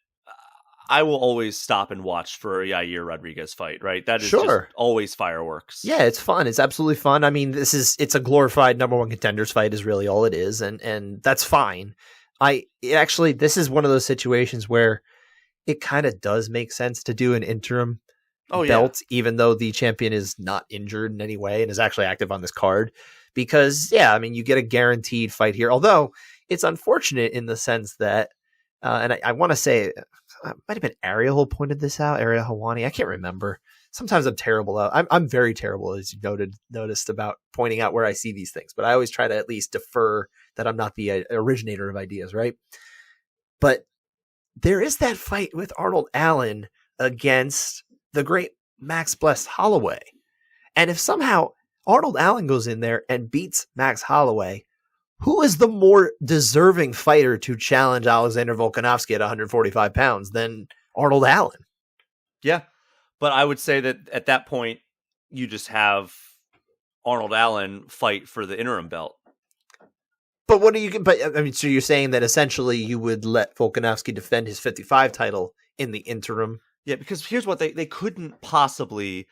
I will always stop and watch for a Yair Rodriguez fight, right? That is just always fireworks. Yeah, it's fun. It's absolutely fun. I mean, it's a glorified number one contenders fight is really all it is. And that's fine. This is one of those situations where it kind of does make sense to do an interim belt, even though the champion is not injured in any way and is actually active on this card. Because, you get a guaranteed fight here. Although it's unfortunate in the sense that, and I want to say, it might have been Ariel who pointed this out, Ariel Hawani. I can't remember. Sometimes I'm terrible. I'm very terrible, as you noticed about pointing out where I see these things. But I always try to at least defer that I'm not the originator of ideas, right? But there is that fight with Arnold Allen against the great Max Blessed Holloway. And if somehow Arnold Allen goes in there and beats Max Holloway, who is the more deserving fighter to challenge Alexander Volkanovski at 145 pounds than Arnold Allen? Yeah, but I would say that at that point, you just have Arnold Allen fight for the interim belt. But so you're saying that essentially you would let Volkanovski defend his 55 title in the interim? Yeah, because here's what they couldn't possibly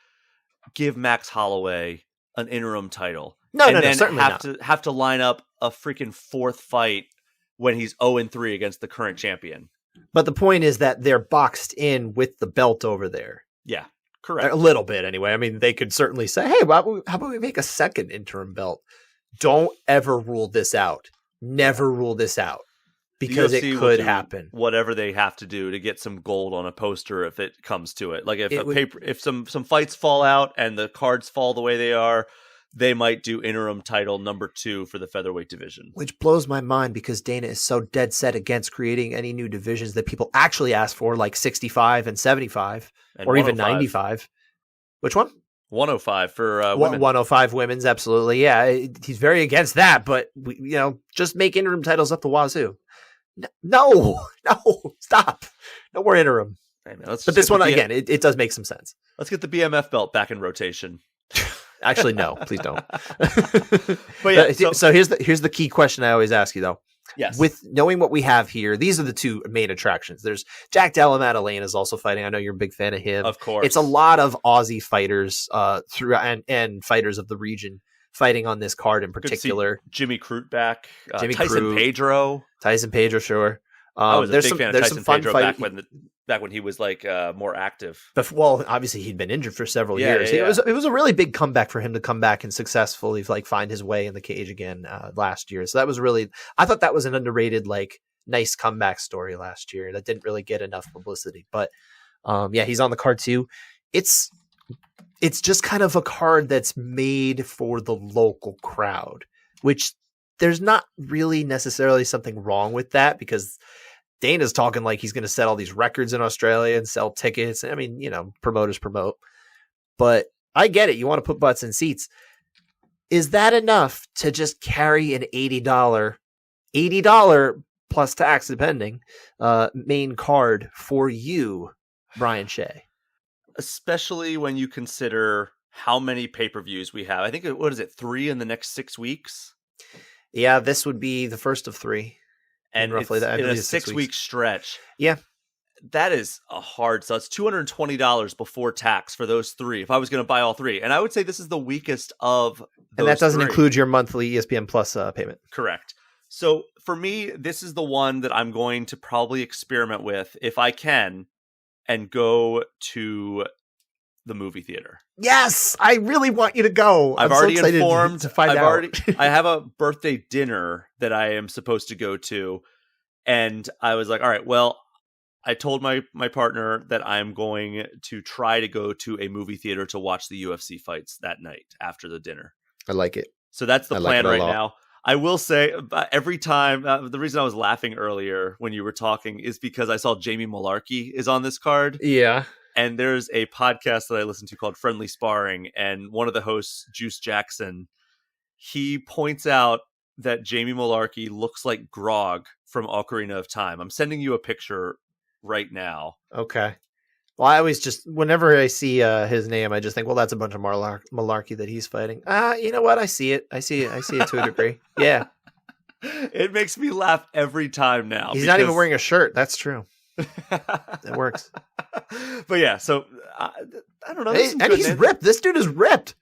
give Max Holloway an interim title. No, certainly have to line up a freaking fourth fight when he's 0-3 against the current champion. But the point is that they're boxed in with the belt over there. Yeah, correct. A little bit anyway. I mean, they could certainly say, hey, how about we make a second interim belt? Don't ever rule this out. Never rule this out. Because it could happen. Whatever they have to do to get some gold on a poster if it comes to it. Like if some fights fall out and the cards fall the way they are, they might do interim title number 2 for the featherweight division. Which blows my mind because Dana is so dead set against creating any new divisions that people actually ask for, like 65 and 75 and or even 95. Which one? 105 for women. 105 women's, absolutely. Yeah, he's very against that, but just make interim titles up the wazoo. No, stop. No more interim. Hey man, but this one, again, it does make some sense. Let's get the BMF belt back in rotation. Actually, no, please don't. But yeah, so here's the key question I always ask you, though. Yes. With knowing what we have here, these are the two main attractions. There's Jack Della Maddalena is also fighting. I know you're a big fan of him. Of course. It's a lot of Aussie fighters and fighters of the region fighting on this card in particular. Jimmy Crute back. Tyson Pedro. Tyson Pedro, sure. I was a big fan of Tyson Pedro back when he was like more active. Well, obviously he'd been injured for several years. Yeah. It was a really big comeback for him to come back and successfully like find his way in the cage again last year. So that was I thought that was an underrated, like, nice comeback story last year that didn't really get enough publicity. But he's on the card too. It's just kind of a card that's made for the local crowd, which there's not really necessarily something wrong with that, because Dana's talking like he's going to set all these records in Australia and sell tickets. I mean, promoters promote, but I get it. You want to put butts in seats. Is that enough to just carry an $80 plus tax depending main card for you, Brian Shea? Especially when you consider how many pay-per-views we have. I think, 3 in the next 6 weeks? Yeah, this would be the first of 3. And roughly that in a 6-week stretch. Yeah. That is a hard. So it's $220 before tax for those 3. If I was going to buy all 3, and I would say this is the weakest of those. And that doesn't 3. include your monthly ESPN Plus payment. Correct. So for me, this is the one that I'm going to probably experiment with if I can, and go to the movie theater. Yes, I really want you to go. I've already so informed. To find out. I have a birthday dinner that I am supposed to go to, and I was like, all right, well, I told my partner that I'm going to try to go to a movie theater to watch the UFC fights that night after the dinner. I like it. So that's the plan right now. I will say every time, the reason I was laughing earlier when you were talking is because I saw Jamie Malarkey is on this card. Yeah. And there's a podcast that I listen to called Friendly Sparring. And one of the hosts, Juice Jackson, he points out that Jamie Malarkey looks like Grog from Ocarina of Time. I'm sending you a picture right now. Okay. Well, I always just, whenever I see his name, I just think, well, that's a bunch of malarkey that he's fighting. You know what? I see it to a degree. Yeah. It makes me laugh every time now. He's not even wearing a shirt. That's true. It works. But yeah, so I don't know. And he's ripped. This dude is ripped.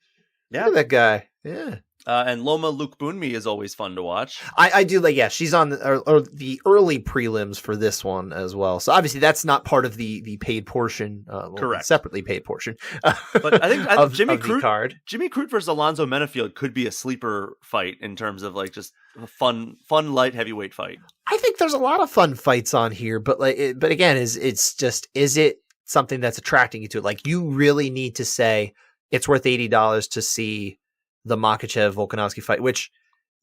Yeah. Look at that guy. Yeah. And Loma Lukbunmi is always fun to watch. I do like, she's on the early prelims for this one as well. So obviously that's not part of the paid portion. Correct. Separately paid portion. But I think Jimmy Crute versus Alonzo Menafield could be a sleeper fight in terms of like just a fun light heavyweight fight. I think there's a lot of fun fights on here, but again, is it something that's attracting you to it? Like, you really need to say it's worth $80 to see the Makhachev Volkanovski fight, which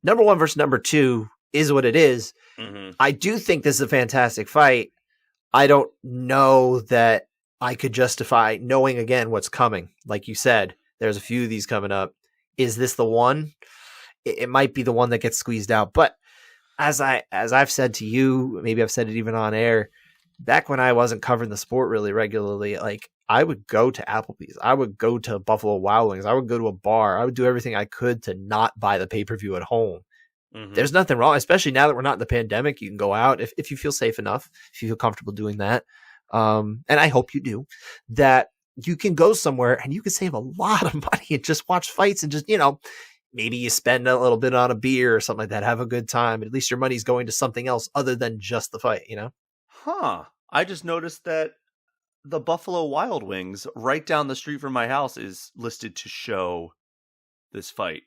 number 1 versus number 2 is what it is. Mm-hmm. I do think this is a fantastic fight. I don't know that I could justify knowing again what's coming. Like you said, there's a few of these coming up. Is this the one? It might be the one that gets squeezed out. But as I've said to you, maybe I've said it even on air, back when I wasn't covering the sport really regularly, like, I would go to Applebee's. I would go to Buffalo Wild Wings. I would go to a bar. I would do everything I could to not buy the pay-per-view at home. Mm-hmm. There's There's nothing wrong, especially now that we're not in the pandemic. You can go out if you feel safe enough, if you feel comfortable doing that. And I hope you do, that you can go somewhere and you can save a lot of money and just watch fights and just, maybe you spend a little bit on a beer or something like that. Have a good time. At least your money's going to something else other than just the fight, Huh. I just noticed that the Buffalo Wild Wings right down the street from my house is listed to show this fight.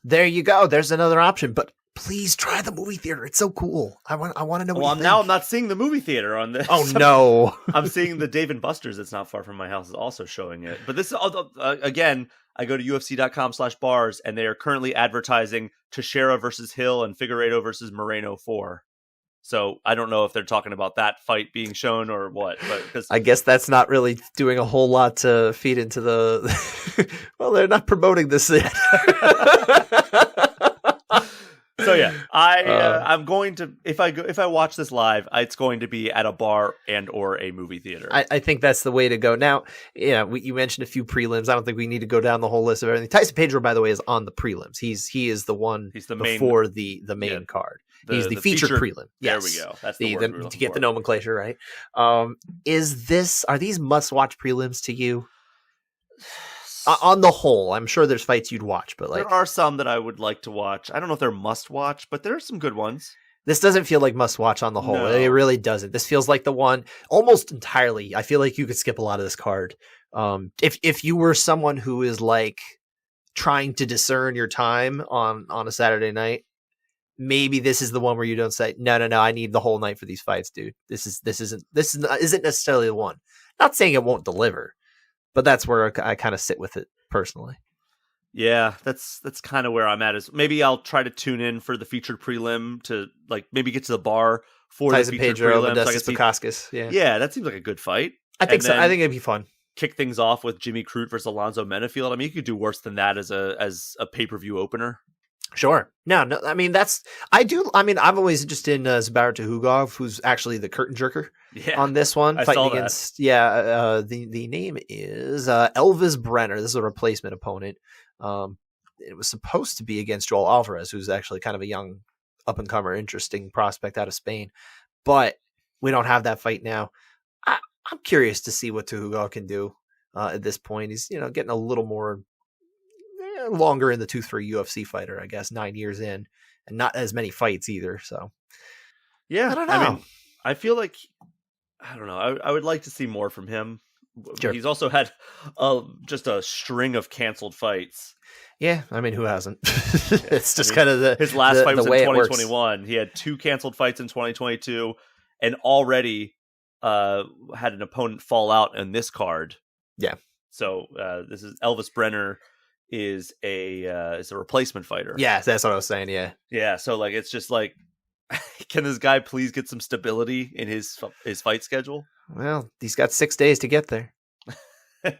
There you go. There's another option, but please try the movie theater. It's so cool. I want to know. Well, now I'm not seeing the movie theater on this. Oh no. I'm seeing the Dave & Buster's that's not far from my house is also showing it. But this is again, I go to UFC.com/bars and they are currently advertising Teixeira versus Hill and Figueiredo versus Moreno 4. So I don't know if they're talking about that fight being shown or what, but I guess that's not really doing a whole lot to feed into the. Well, they're not promoting this yet. So yeah, I'm going to if I watch this live, it's going to be at a bar and or a movie theater. I think that's the way to go. Now, you mentioned a few prelims. I don't think we need to go down the whole list of everything. Tyson Pedro, by the way, is on the prelims. He is the one before the main card. He's the featured prelim. Yes. There we go. That's the word to get the nomenclature right. Are these must-watch prelims to you? On the whole, I'm sure there's fights you'd watch, but there are some that I would like to watch. I don't know if they're must-watch, but there are some good ones. This doesn't feel like must-watch on the whole. No. It really doesn't. This feels like the one almost entirely. I feel like you could skip a lot of this card. If you were someone who is like trying to discern your time on a Saturday night, maybe this is the one where you don't say, no, I need the whole night for these fights, dude. This isn't necessarily the one. Not saying it won't deliver, but that's where I kind of sit with it personally. Yeah, that's kind of where I'm at. Is maybe I'll try to tune in for the featured prelim to like maybe get to the bar for Tyson the featured Pedro, prelim. Modestas Bukauskas. Yeah, that seems like a good fight. I think so. I think it'd be fun. Kick things off with Jimmy Crute versus Alonzo Menafield. I mean, you could do worse than that as a pay-per-view opener. Sure. No. I mean, I'm always interested in Zabar Tuhugov, who's actually the curtain jerker on this one. I fighting saw against, that. The name is Elvis Brenner. This is a replacement opponent. It was supposed to be against Joel Alvarez, who's actually kind of a young up-and-comer, interesting prospect out of Spain. But we don't have that fight now. I'm curious to see what Tuhugov can do at this point. He's, getting a little more longer in the tooth for a UFC fighter, I guess, 9 years in, and not as many fights either. So, yeah, I don't know. I mean, I feel like, I don't know. I would like to see more from him. Sure. He's also had just a string of canceled fights. Yeah, I mean, who hasn't? It's just kind of his last fight was in 2021. He had 2 canceled fights in 2022, and already had an opponent fall out in this card. Yeah. So this is Elvis Brenner is a replacement fighter. Yeah, that's what I was saying. Yeah. Yeah. So like, it's just like, can this guy please get some stability in his fight schedule? Well, he's got 6 days to get there.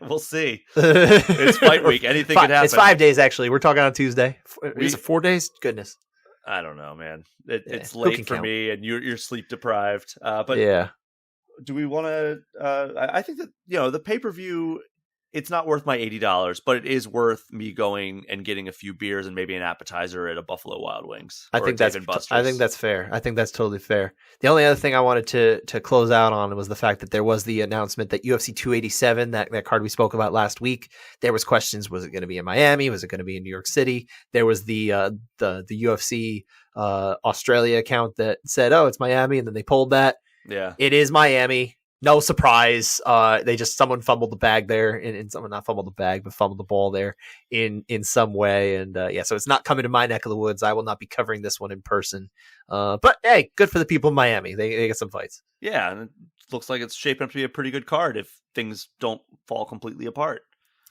We'll see. It's fight week. Anything could happen. It's 5 days, actually. We're talking on Tuesday. Is it 4 days? Goodness. I don't know, man. It's late for me, and you're sleep deprived. But yeah. Do we want to? I think that the pay-per-view, it's not worth my $80, but it is worth me going and getting a few beers and maybe an appetizer at a Buffalo Wild Wings. I think that's fair. I think that's totally fair. The only other thing I wanted to close out on was the fact that there was the announcement that UFC 287, that card we spoke about last week, there was questions: was it going to be in Miami? Was it going to be in New York City? There was the UFC Australia account that said, "Oh, it's Miami," and then they pulled that. Yeah, it is Miami. No surprise. Someone fumbled the bag there, and someone not fumbled the bag, but fumbled the ball there in some way. And so it's not coming to my neck of the woods. I will not be covering this one in person. But hey, good for the people of Miami. They get some fights. Yeah, and it looks like it's shaping up to be a pretty good card if things don't fall completely apart.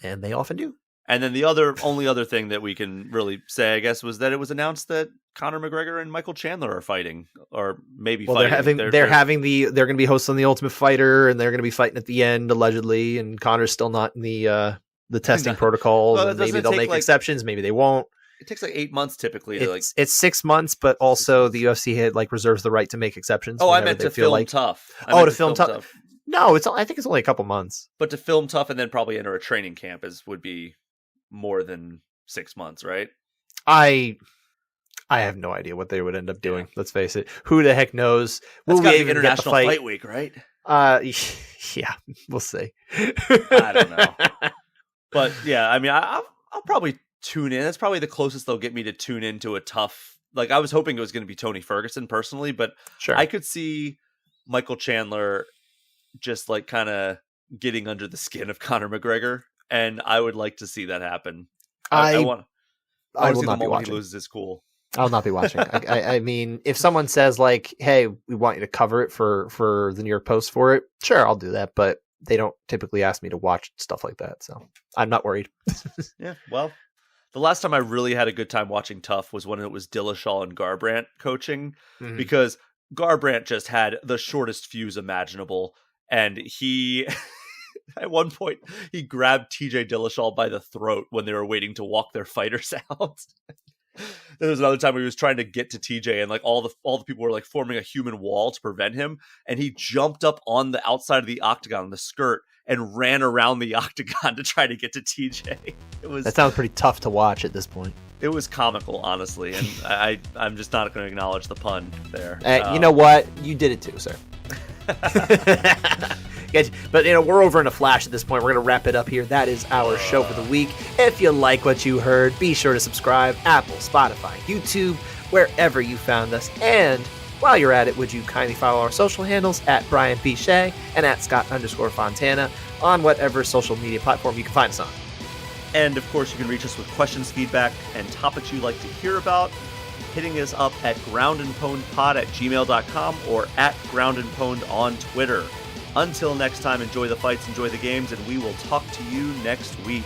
And they often do. And then the only other thing that we can really say, I guess, was that it was announced that Conor McGregor and Michael Chandler are fighting, or maybe fighting. They're going to be hosts on The Ultimate Fighter, and they're going to be fighting at the end allegedly. And Conor's still not in the testing protocols. Well, and maybe they'll make exceptions, maybe they won't. It takes like 8 months typically. It's 6 months, but also the UFC reserves the right to make exceptions. Oh, I meant to film tough. To film tough. No, I think it's only a couple months. But to film tough and then probably enter a training camp would be more than 6 months, right? I have no idea what they would end up doing. Yeah. Let's face it. Who the heck knows? That's got to be International Fight Week, right? Yeah, we'll see. I don't know. But yeah, I mean, I'll probably tune in. That's probably the closest they'll get me to tune into a tough. Like, I was hoping it was going to be Tony Ferguson personally, but sure. I could see Michael Chandler just like kind of getting under the skin of Conor McGregor. And I would like to see that happen. I will not be watching. He loses his cool. I'll not be watching. I mean, if someone says like, "Hey, we want you to cover it for the New York Post for it," sure, I'll do that. But they don't typically ask me to watch stuff like that, so I'm not worried. Yeah, well, the last time I really had a good time watching Tough was when it was Dillashaw and Garbrandt coaching, because Garbrandt just had the shortest fuse imaginable, and he. At one point, he grabbed TJ Dillashaw by the throat when they were waiting to walk their fighters out. There was another time where he was trying to get to TJ, and like all the people were like forming a human wall to prevent him, and he jumped up on the outside of the octagon, the skirt, and ran around the octagon to try to get to TJ. That sounds pretty tough to watch at this point. It was comical, honestly, and I'm just not going to acknowledge the pun there. You know what? You did it too, sir. But we're over in a flash at this point. We're going to wrap it up here. That is our show for the week. If you like what you heard, be sure to subscribe. Apple, Spotify, YouTube, wherever you found us. And while you're at it, would you kindly follow our social handles at Brian P. Shea and at Scott_Fontana on whatever social media platform you can find us on. And, of course, you can reach us with questions, feedback, and topics you'd like to hear about, hitting us up at groundandpwnedpod@gmail.com or at groundandpwned on Twitter. Until next time, enjoy the fights, enjoy the games, and we will talk to you next week.